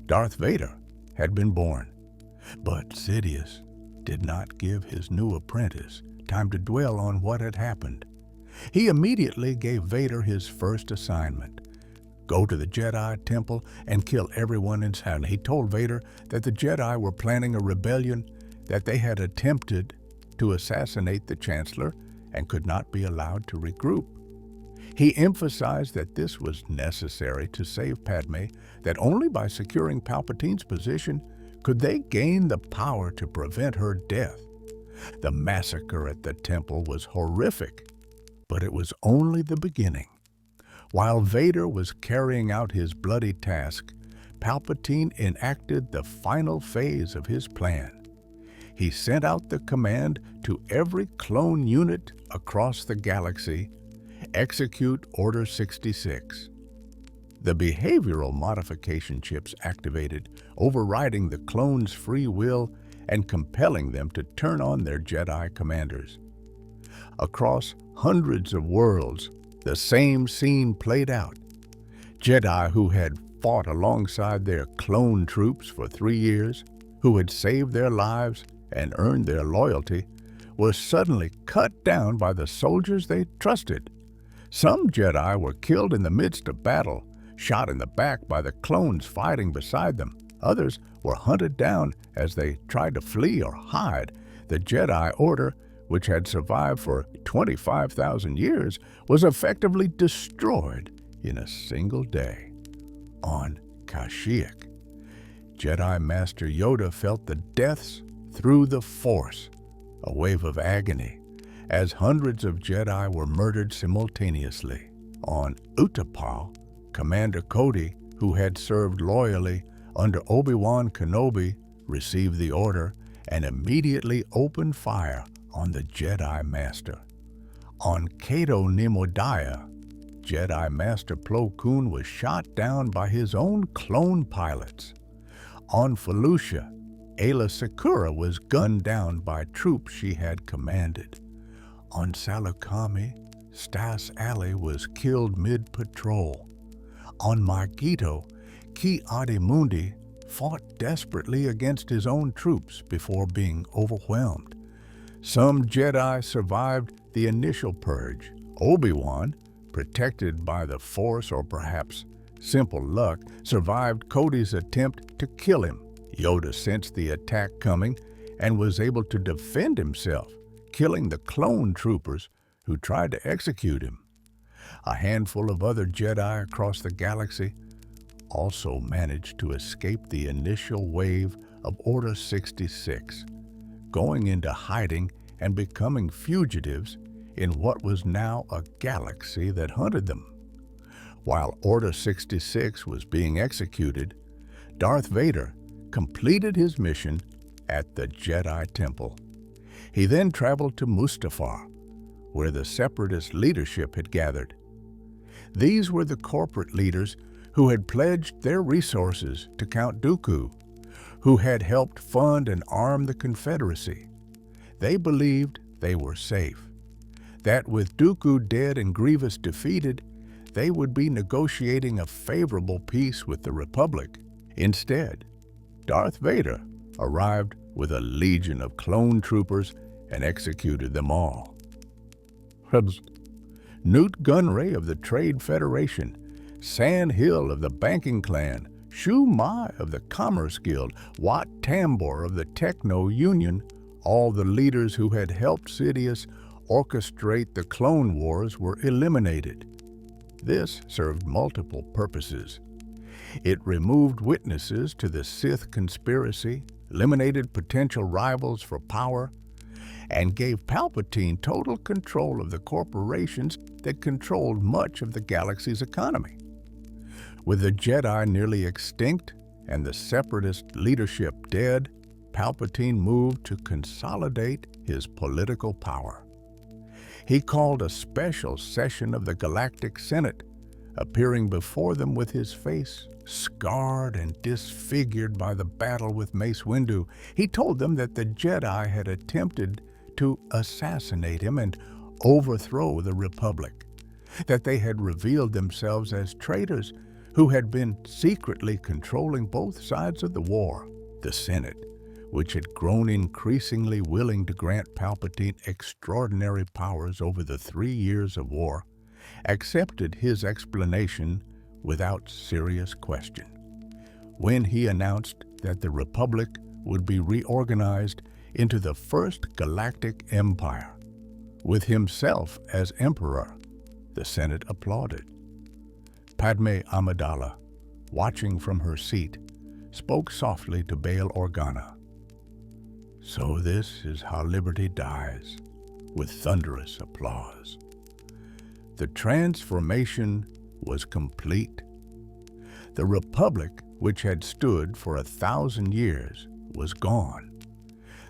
Darth Vader had been born, but Sidious did not give his new apprentice time to dwell on what had happened. He immediately gave Vader his first assignment: go to the Jedi temple and kill everyone in sight. He told Vader that the Jedi were planning a rebellion, that they had attempted to assassinate the Chancellor and could not be allowed to regroup. He emphasized that this was necessary to save Padme, that only by securing Palpatine's position could they gain the power to prevent her death. The massacre at the temple was horrific, but it was only the beginning. While Vader was carrying out his bloody task, Palpatine enacted the final phase of his plan. He sent out the command to every clone unit across the galaxy: execute Order 66. The behavioral modification chips activated, overriding the clones' free will and compelling them to turn on their Jedi commanders. Across hundreds of worlds, the same scene played out. Jedi who had fought alongside their clone troops for 3 years, who had saved their lives and earned their loyalty, were suddenly cut down by the soldiers they trusted. Some Jedi were killed in the midst of battle, shot in the back by the clones fighting beside them. Others were hunted down as they tried to flee or hide. The Jedi Order, which had survived for 25,000 years, was effectively destroyed in a single day. On Kashyyyk, Jedi Master Yoda felt the deaths through the Force, a wave of agony, as hundreds of Jedi were murdered simultaneously. On Utapau, Commander Cody, who had served loyally under Obi-Wan Kenobi, received the order and immediately opened fire on the Jedi Master. On Cato Nimodaya, Jedi Master Plo Koon was shot down by his own clone pilots. On Felucia, Aayla Secura was gunned down by troops she had commanded. On Salakami, Stas Ali was killed mid-patrol. On Margito, Ki-Adi-Mundi fought desperately against his own troops before being overwhelmed. Some Jedi survived the initial purge. Obi-Wan, protected by the Force or perhaps simple luck, survived Cody's attempt to kill him. Yoda sensed the attack coming and was able to defend himself, killing the clone troopers who tried to execute him. A handful of other Jedi across the galaxy also managed to escape the initial wave of Order 66, going into hiding and becoming fugitives in what was now a galaxy that hunted them. While Order 66 was being executed, Darth Vader completed his mission at the Jedi Temple. He then traveled to Mustafar, where the Separatist leadership had gathered. These were the corporate leaders who had pledged their resources to Count Dooku, who had helped fund and arm the Confederacy. They believed they were safe, that with Dooku dead and Grievous defeated, they would be negotiating a favorable peace with the Republic. Instead, Darth Vader arrived with a legion of clone troopers and executed them all. Newt Gunray of the Trade Federation, Sand Hill of the Banking Clan, Shu Mai of the Commerce Guild, Wat Tambor of the Techno Union, all the leaders who had helped Sidious, orchestrate the Clone Wars were eliminated. This served multiple purposes. It removed witnesses to the Sith conspiracy, eliminated potential rivals for power, and gave Palpatine total control of the corporations that controlled much of the galaxy's economy. With the Jedi nearly extinct and the Separatist leadership dead, Palpatine moved to consolidate his political power. He called a special session of the Galactic Senate, appearing before them with his face scarred and disfigured by the battle with Mace Windu. He told them that the Jedi had attempted to assassinate him and overthrow the Republic, that they had revealed themselves as traitors who had been secretly controlling both sides of the war. The Senate, which had grown increasingly willing to grant Palpatine extraordinary powers over the 3 years of war, accepted his explanation without serious question. When he announced that the Republic would be reorganized into the first Galactic Empire, with himself as Emperor, the Senate applauded. Padme Amidala, watching from her seat, spoke softly to Bail Organa. "So this is how liberty dies," with thunderous applause. The transformation was complete. The Republic, which had stood for 1,000 years, was gone.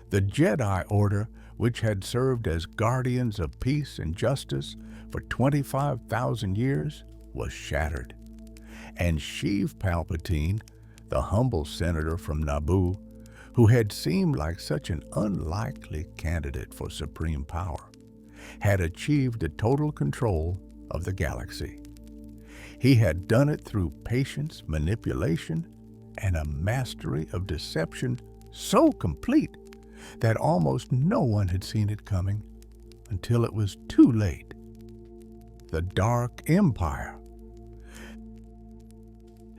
The Jedi Order, which had served as guardians of peace and justice for 25,000 years, was shattered. And Sheev Palpatine, the humble senator from Naboo, who had seemed like such an unlikely candidate for supreme power, had achieved a total control of the galaxy. He had done it through patience, manipulation, and a mastery of deception so complete that almost no one had seen it coming until it was too late. The Dark Empire.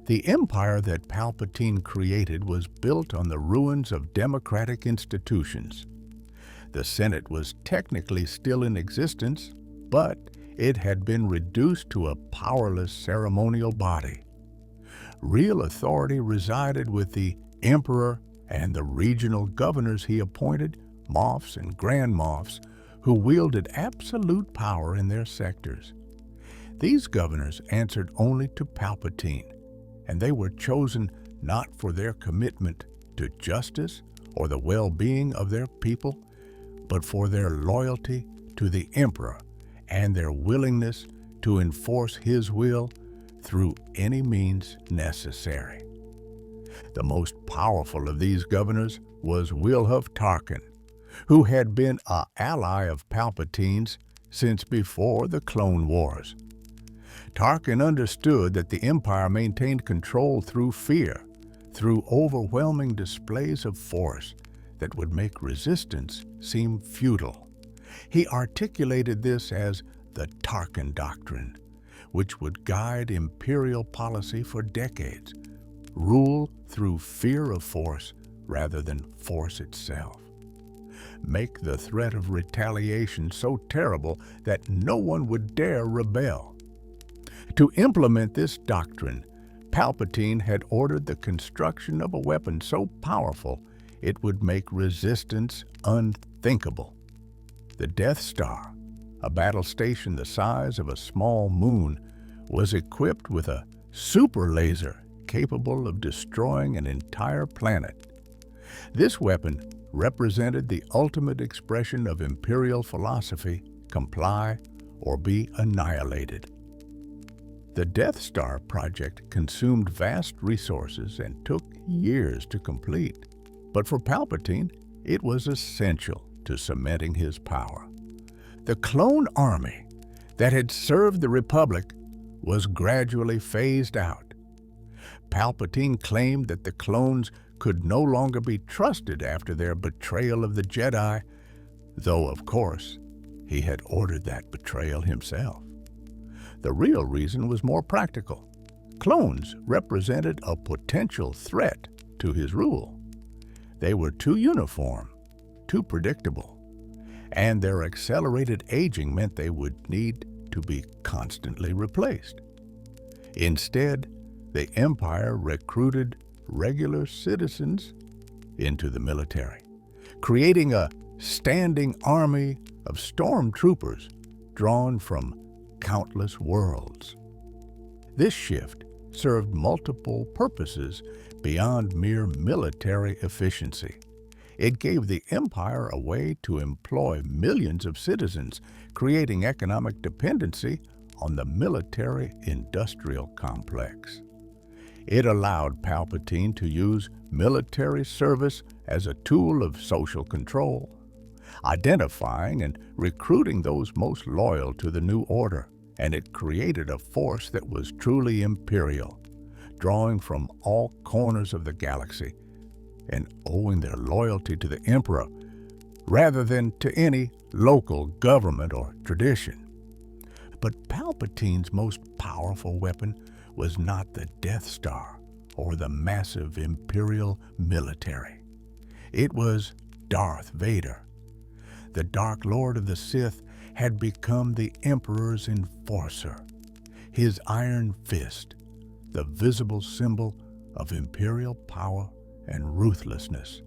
The empire that Palpatine created was built on the ruins of democratic institutions. The Senate was technically still in existence, but it had been reduced to a powerless ceremonial body. Real authority resided with the Emperor and the regional governors he appointed, Moffs and Grand Moffs, who wielded absolute power in their sectors. These governors answered only to Palpatine, and they were chosen not for their commitment to justice or the well-being of their people, but for their loyalty to the Emperor and their willingness to enforce his will through any means necessary. The most powerful of these governors was Wilhuff Tarkin, who had been an ally of Palpatine's since before the Clone Wars. Tarkin understood that the Empire maintained control through fear, through overwhelming displays of force that would make resistance seem futile. He articulated this as the Tarkin Doctrine, which would guide imperial policy for decades, rule through fear of force rather than force itself. Make the threat of retaliation so terrible that no one would dare rebel. To implement this doctrine, Palpatine had ordered the construction of a weapon so powerful it would make resistance unthinkable. The Death Star, a battle station the size of a small moon, was equipped with a super laser capable of destroying an entire planet. This weapon represented the ultimate expression of imperial philosophy: comply or be annihilated. The Death Star project consumed vast resources and took years to complete, but for Palpatine, it was essential to cementing his power. The clone army that had served the Republic was gradually phased out. Palpatine claimed that the clones could no longer be trusted after their betrayal of the Jedi, though, of course, he had ordered that betrayal himself. The real reason was more practical. Clones represented a potential threat to his rule. They were too uniform, too predictable, and their accelerated aging meant they would need to be constantly replaced. Instead, the Empire recruited regular citizens into the military, creating a standing army of stormtroopers drawn from countless worlds. This shift served multiple purposes beyond mere military efficiency. It gave the Empire a way to employ millions of citizens, creating economic dependency on the military-industrial complex. It allowed Palpatine to use military service as a tool of social control, identifying and recruiting those most loyal to the new order, and it created a force that was truly imperial, drawing from all corners of the galaxy and owing their loyalty to the Emperor rather than to any local government or tradition. But Palpatine's most powerful weapon was not the Death Star or the massive Imperial military. It was Darth Vader. The Dark Lord of the Sith had become the Emperor's enforcer. His iron fist, the visible symbol of imperial power and ruthlessness.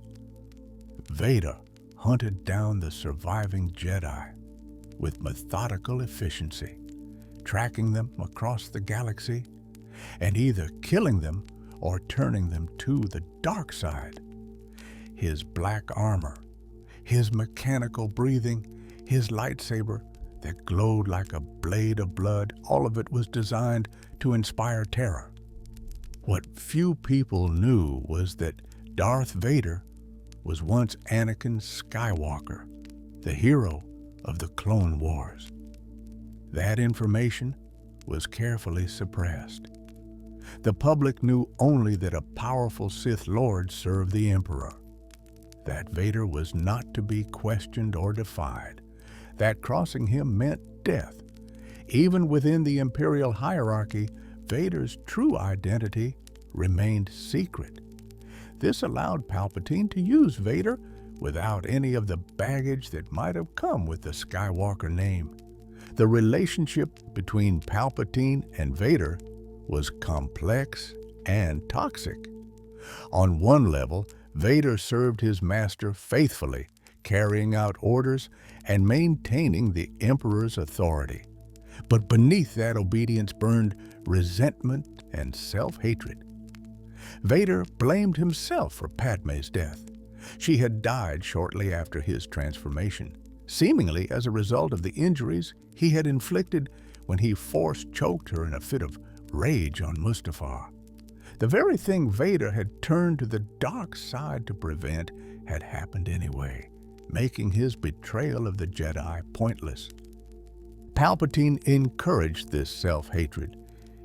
Vader hunted down the surviving Jedi with methodical efficiency, tracking them across the galaxy and either killing them or turning them to the dark side. His black armor, his mechanical breathing, his lightsaber that glowed like a blade of blood, all of it was designed to inspire terror. What few people knew was that Darth Vader was once Anakin Skywalker, the hero of the Clone Wars. That information was carefully suppressed. The public knew only that a powerful Sith Lord served the Emperor, that Vader was not to be questioned or defied, that crossing him meant death. Even within the Imperial hierarchy, Vader's true identity remained secret. This allowed Palpatine to use Vader without any of the baggage that might have come with the Skywalker name. The relationship between Palpatine and Vader was complex and toxic. On one level, Vader served his master faithfully, carrying out orders and maintaining the Emperor's authority. But beneath that obedience burned resentment and self-hatred. Vader blamed himself for Padmé's death. She had died shortly after his transformation, seemingly as a result of the injuries he had inflicted when he force-choked her in a fit of rage on Mustafar. The very thing Vader had turned to the dark side to prevent had happened anyway, making his betrayal of the Jedi pointless. Palpatine encouraged this self-hatred,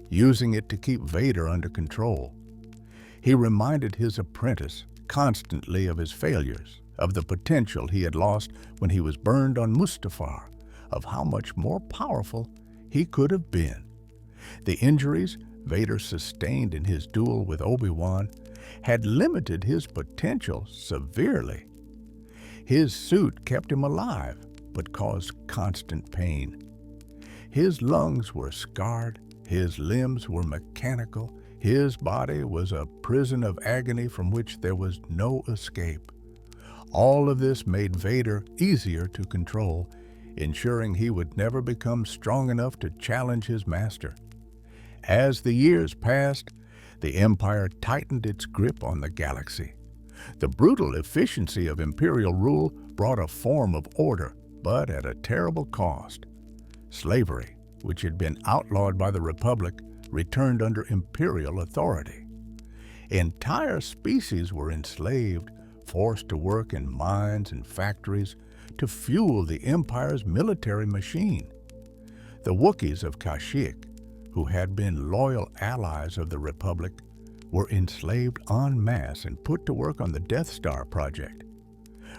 using it to keep Vader under control. He reminded his apprentice constantly of his failures, of the potential he had lost when he was burned on Mustafar, of how much more powerful he could have been. The injuries Vader sustained in his duel with Obi-Wan had limited his potential severely. His suit kept him alive, but caused constant pain. His lungs were scarred, his limbs were mechanical, his body was a prison of agony from which there was no escape. All of this made Vader easier to control, ensuring he would never become strong enough to challenge his master. As the years passed, the Empire tightened its grip on the galaxy. The brutal efficiency of Imperial rule brought a form of order, but at a terrible cost. Slavery, which had been outlawed by the Republic, returned under Imperial authority. Entire species were enslaved, forced to work in mines and factories to fuel the Empire's military machine. The Wookiees of Kashyyyk, who had been loyal allies of the Republic, were enslaved en masse and put to work on the Death Star project.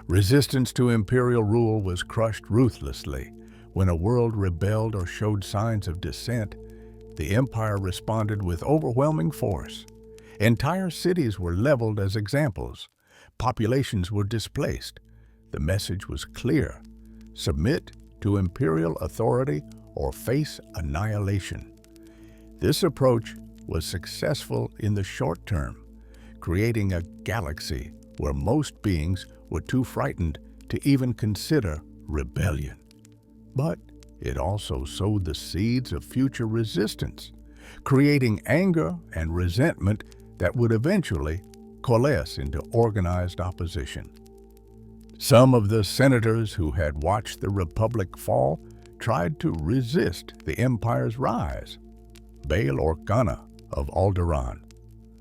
Resistance to Imperial rule was crushed ruthlessly. When a world rebelled or showed signs of dissent, the Empire responded with overwhelming force. Entire cities were leveled as examples. Populations were displaced. The message was clear. submit to imperial authority, or face annihilation. This approach was successful in the short term, creating a galaxy where most beings were too frightened to even consider rebellion. But it also sowed the seeds of future resistance, creating anger and resentment that would eventually coalesce into organized opposition. Some of the senators who had watched the Republic fall tried to resist the Empire's rise. Bail Organa of Alderaan,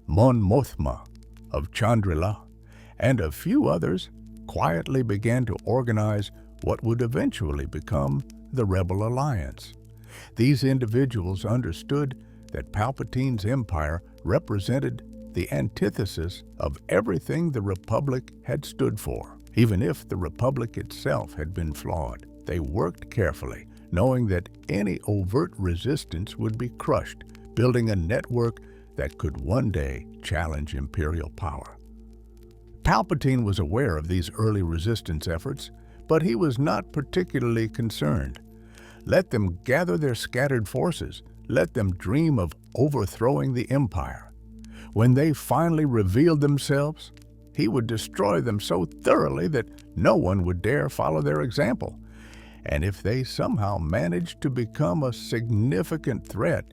Mon Mothma of Chandrila, and a few others quietly began to organize what would eventually become the Rebel Alliance. These individuals understood that Palpatine's empire represented the antithesis of everything the Republic had stood for. Even if the Republic itself had been flawed, they worked carefully, knowing that any overt resistance would be crushed, building a network that could one day challenge imperial power. Palpatine was aware of these early resistance efforts, but he was not particularly concerned. Let them gather their scattered forces. Let them dream of overthrowing the Empire. When they finally revealed themselves, he would destroy them so thoroughly that no one would dare follow their example. And if they somehow managed to become a significant threat,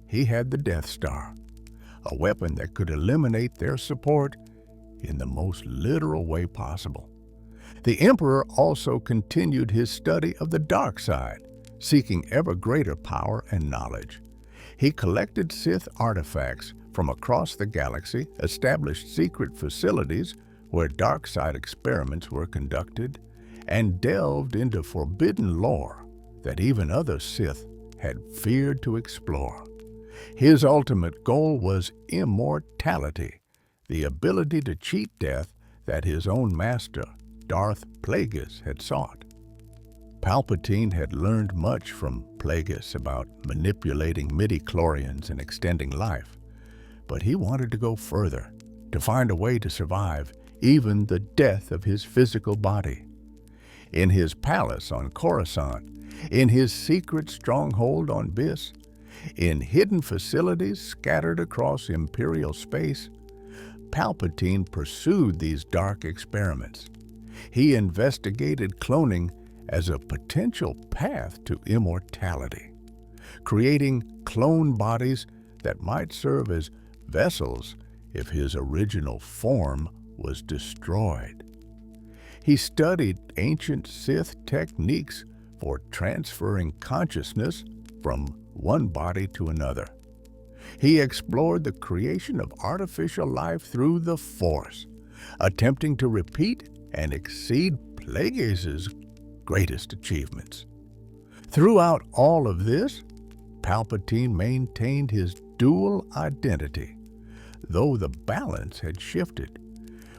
he had the Death Star, a weapon that could eliminate their support in the most literal way possible. The Emperor also continued his study of the dark side, seeking ever greater power and knowledge. He collected Sith artifacts from across the galaxy, established secret facilities where dark side experiments were conducted, and delved into forbidden lore that even other Sith had feared to explore. His ultimate goal was immortality, the ability to cheat death that his own master, Darth Plagueis, had sought. Palpatine had learned much from Plagueis about manipulating midi-chlorians and extending life, but he wanted to go further, to find a way to survive even the death of his physical body. In his palace on Coruscant, in his secret stronghold on Biss, in hidden facilities scattered across Imperial space, Palpatine pursued these dark experiments. He investigated cloning as a potential path to immortality, creating clone bodies that might serve as vessels if his original form was destroyed. He studied ancient Sith techniques for transferring consciousness from one body to another. He explored the creation of artificial life through the Force, attempting to repeat and exceed Plagueis' greatest achievements. Throughout all of this, Palpatine maintained his dual identity, though the balance had shifted.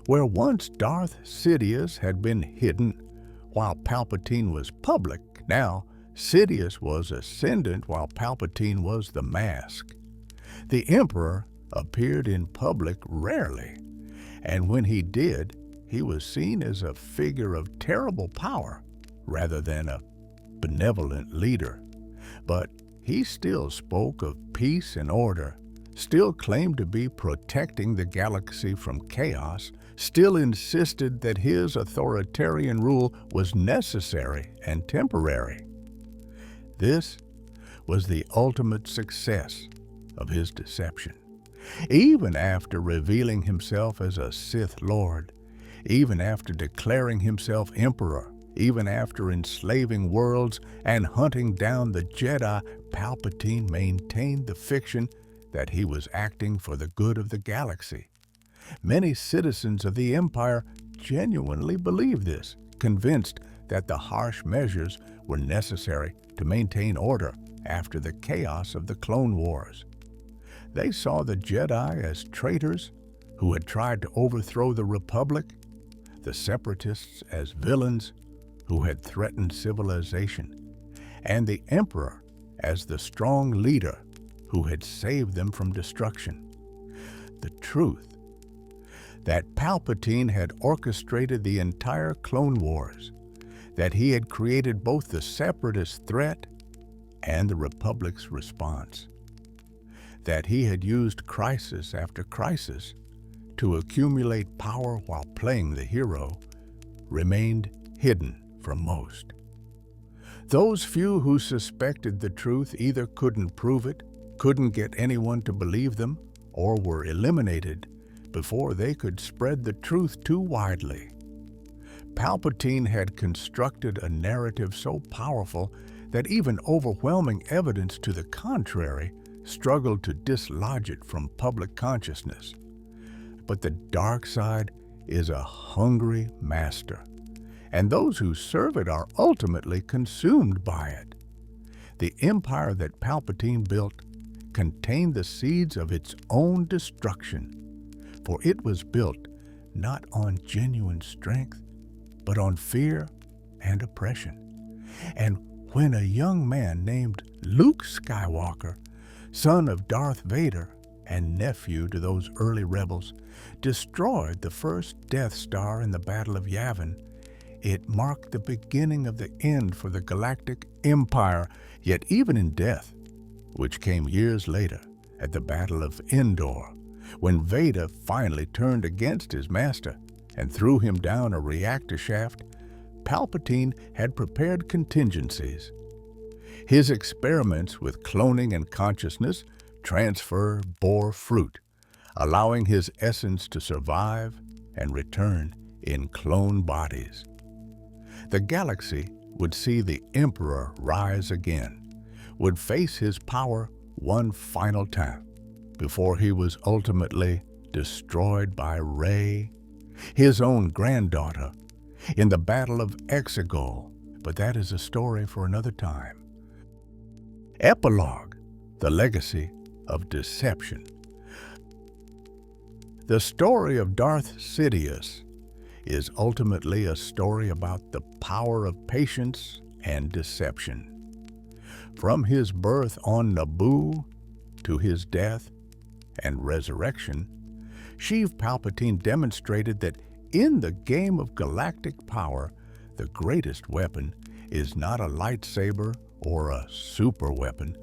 Where once Darth Sidious had been hidden while Palpatine was public, now Sidious was ascendant while Palpatine was the mask. The Emperor appeared in public rarely, and when he did, he was seen as a figure of terrible power rather than a benevolent leader. But he still spoke of peace and order, still claimed to be protecting the galaxy from chaos, still insisted that his authoritarian rule was necessary and temporary. This was the ultimate success of his deception. Even after revealing himself as a Sith Lord, even after declaring himself Emperor, even after enslaving worlds and hunting down the Jedi, Palpatine maintained the fiction that he was acting for the good of the galaxy. Many citizens of the Empire genuinely believed this, convinced that the harsh measures were necessary to maintain order after the chaos of the Clone Wars. They saw the Jedi as traitors who had tried to overthrow the Republic, the Separatists as villains who had threatened civilization, and the Emperor as the strong leader who had saved them from destruction. The truth that Palpatine had orchestrated the entire Clone Wars, that he had created both the Separatist threat and the Republic's response, that he had used crisis after crisis to accumulate power while playing the hero remained hidden from most. Those few who suspected the truth either couldn't prove it, couldn't get anyone to believe them, or were eliminated before they could spread the truth too widely. Palpatine had constructed a narrative so powerful that even overwhelming evidence to the contrary struggled to dislodge it from public consciousness. But the dark side is a hungry master, and those who serve it are ultimately consumed by it. The empire that Palpatine built contained the seeds of its own destruction, for it was built not on genuine strength, but on fear and oppression. And when a young man named Luke Skywalker, son of Darth Vader and nephew to those early rebels, destroyed the first Death Star in the Battle of Yavin, it marked the beginning of the end for the Galactic Empire. Yet even in death, which came years later at the Battle of Endor, when Vader finally turned against his master and threw him down a reactor shaft, Palpatine had prepared contingencies. His experiments with cloning and consciousness transfer bore fruit, allowing his essence to survive and return in clone bodies. The galaxy would see the Emperor rise again, would face his power one final time before he was ultimately destroyed by Rey, his own granddaughter, in the Battle of Exegol. But that is a story for another time. Epilogue: the legacy of deception. The story of Darth Sidious is ultimately a story about the power of patience and deception. From his birth on Naboo to his death and resurrection, Sheev Palpatine demonstrated that in the game of galactic power, the greatest weapon is not a lightsaber or a super weapon,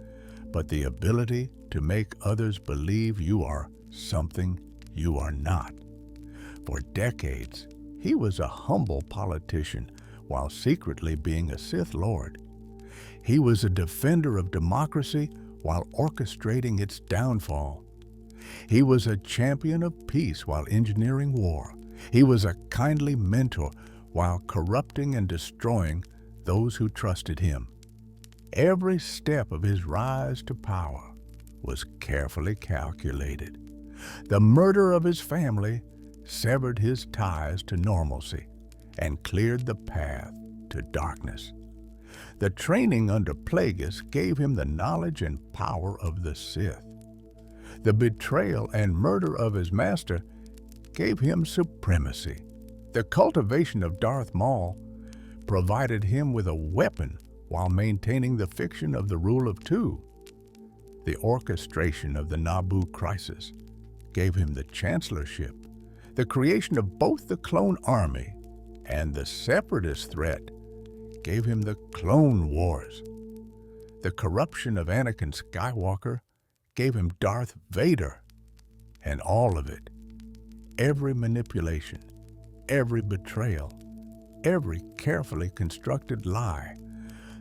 but the ability to make others believe you are something you are not. For decades, he was a humble politician while secretly being a Sith Lord. He was a defender of democracy while orchestrating its downfall. He was a champion of peace while engineering war. He was a kindly mentor while corrupting and destroying those who trusted him. Every step of his rise to power was carefully calculated. The murder of his family severed his ties to normalcy and cleared the path to darkness. The training under Plagueis gave him the knowledge and power of the Sith. The betrayal and murder of his master gave him supremacy. The cultivation of Darth Maul provided him with a weapon while maintaining the fiction of the rule of two. The orchestration of the Naboo crisis gave him the chancellorship. The creation of both the clone army and the separatist threat gave him the Clone Wars. The corruption of Anakin Skywalker gave him Darth Vader, and all of it, every manipulation, every betrayal, every carefully constructed lie,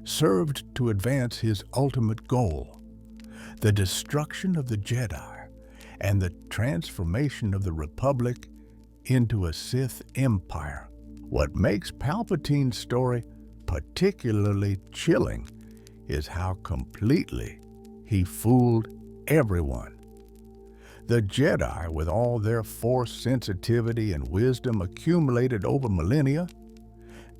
served to advance his ultimate goal, the destruction of the Jedi and the transformation of the Republic into a Sith Empire. What makes Palpatine's story particularly chilling is how completely he fooled everyone. The Jedi, with all their Force sensitivity and wisdom accumulated over millennia,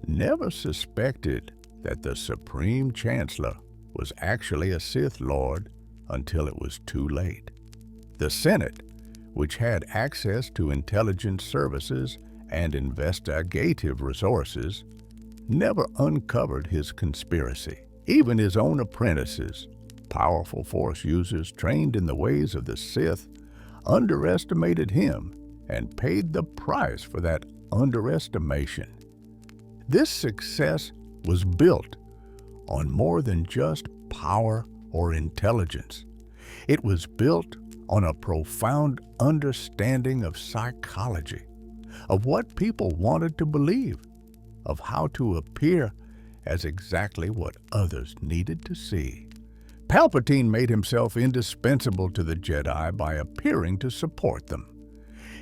never suspected that the Supreme Chancellor was actually a Sith Lord until it was too late. The Senate, which had access to intelligence services and investigative resources, never uncovered his conspiracy. Even his own apprentices, powerful Force users trained in the ways of the Sith, underestimated him and paid the price for that underestimation. This success was built on more than just power or intelligence. It was built on a profound understanding of psychology, of what people wanted to believe, of how to appear as exactly what others needed to see. Palpatine made himself indispensable to the Jedi by appearing to support them.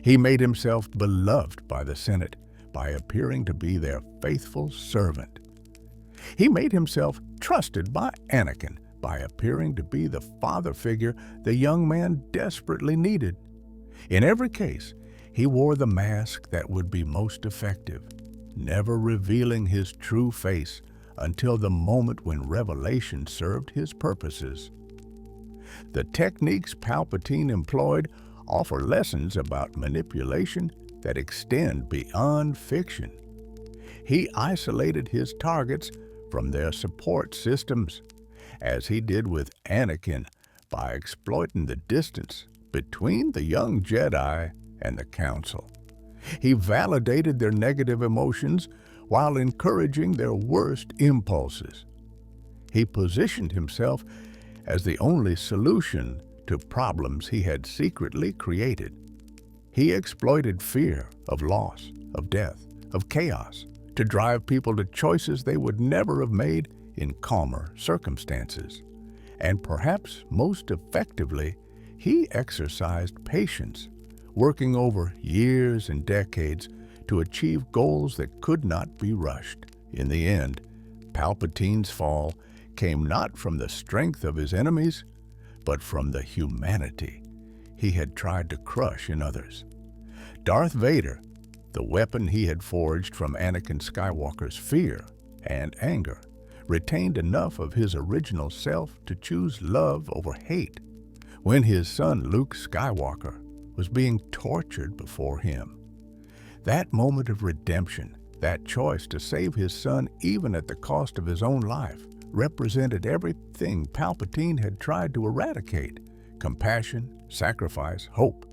He made himself beloved by the Senate by appearing to be their faithful servant. He made himself trusted by Anakin by appearing to be the father figure the young man desperately needed. In every case, he wore the mask that would be most effective, never revealing his true face until the moment when revelation served his purposes. The techniques Palpatine employed offer lessons about manipulation that extend beyond fiction. He isolated his targets from their support systems, as he did with Anakin by exploiting the distance between the young Jedi and the Council. He validated their negative emotions while encouraging their worst impulses. He positioned himself as the only solution to problems he had secretly created. He exploited fear of loss, of death, of chaos to drive people to choices they would never have made in calmer circumstances. And perhaps most effectively, he exercised patience, working over years and decades to achieve goals that could not be rushed. In the end, Palpatine's fall came not from the strength of his enemies, but from the humanity he had tried to crush in others. Darth Vader, the weapon he had forged from Anakin Skywalker's fear and anger, retained enough of his original self to choose love over hate when his son Luke Skywalker was being tortured before him. That moment of redemption, that choice to save his son even at the cost of his own life, represented everything Palpatine had tried to eradicate: compassion, sacrifice, hope.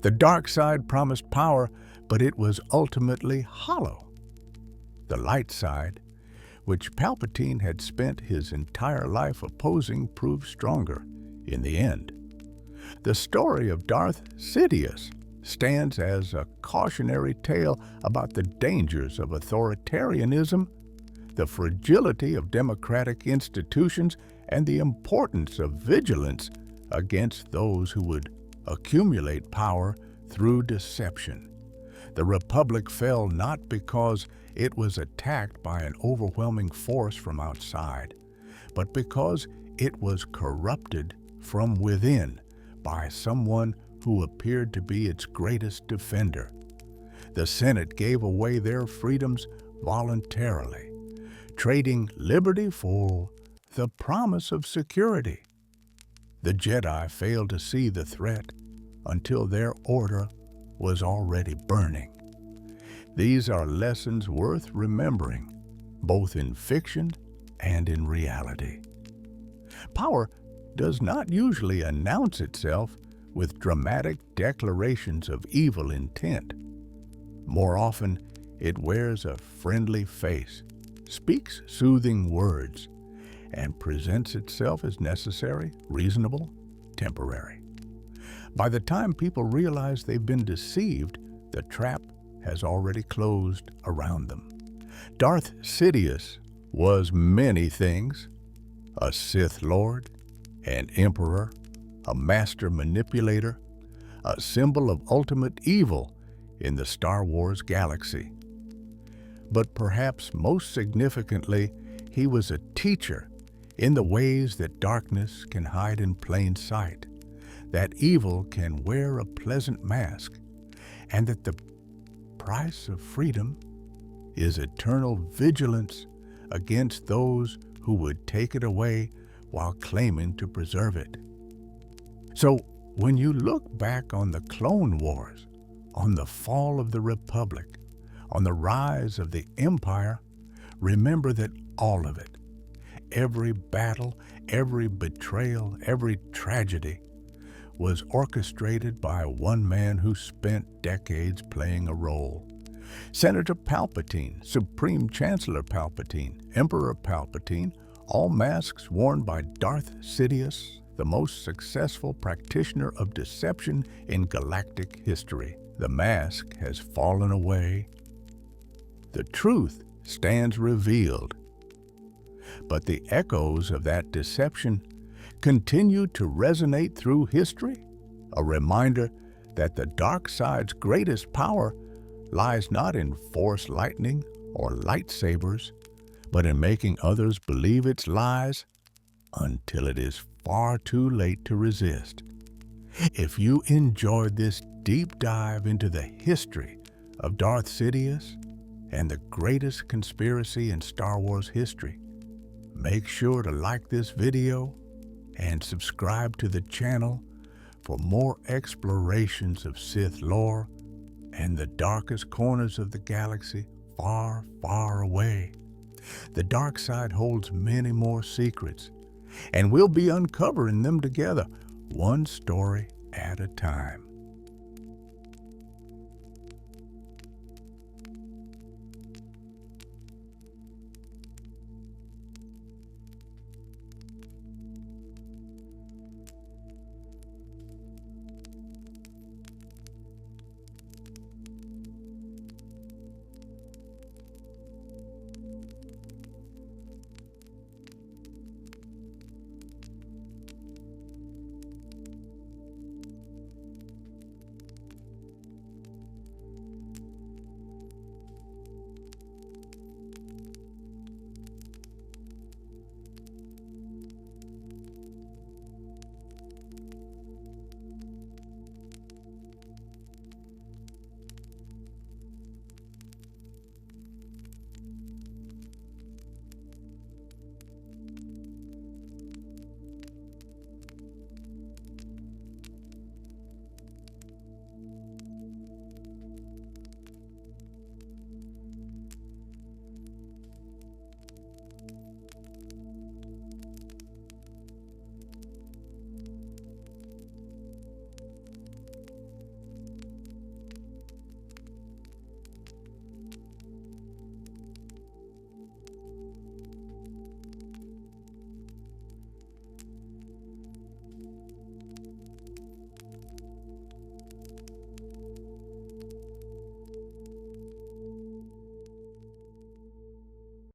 The dark side promised power, but it was ultimately hollow. The light side, which Palpatine had spent his entire life opposing, proved stronger in the end. The story of Darth Sidious stands as a cautionary tale about the dangers of authoritarianism, the fragility of democratic institutions, and the importance of vigilance against those who would accumulate power through deception. The Republic fell not because it was attacked by an overwhelming force from outside, but because it was corrupted from within by someone who appeared to be its greatest defender. The Senate gave away their freedoms voluntarily, trading liberty for the promise of security. The Jedi failed to see the threat until their order was already burning. These are lessons worth remembering, both in fiction and in reality. Power does not usually announce itself with dramatic declarations of evil intent. More often, it wears a friendly face, speaks soothing words, and presents itself as necessary, reasonable, temporary. By the time people realize they've been deceived, the trap has already closed around them. Darth Sidious was many things: a Sith Lord, an Emperor, a master manipulator, a symbol of ultimate evil in the Star Wars galaxy. But perhaps most significantly, he was a teacher in the ways that darkness can hide in plain sight, that evil can wear a pleasant mask, and that the price of freedom is eternal vigilance against those who would take it away while claiming to preserve it. So, when you look back on the Clone Wars, on the fall of the Republic, on the rise of the Empire, remember that all of it, every battle, every betrayal, every tragedy, was orchestrated by one man who spent decades playing a role, Senator Palpatine, Supreme Chancellor Palpatine, Emperor Palpatine, all masks worn by Darth Sidious, the most successful practitioner of deception in galactic history. The mask has fallen away. The truth stands revealed. But the echoes of that deception continue to resonate through history, a reminder that the dark side's greatest power lies not in force lightning or lightsabers, but in making others believe its lies until it is far too late to resist. If you enjoyed this deep dive into the history of Darth Sidious and the greatest conspiracy in Star Wars history, make sure to like this video and subscribe to the channel for more explorations of Sith lore and the darkest corners of the galaxy far, far away. The dark side holds many more secrets, and we'll be uncovering them together, one story at a time.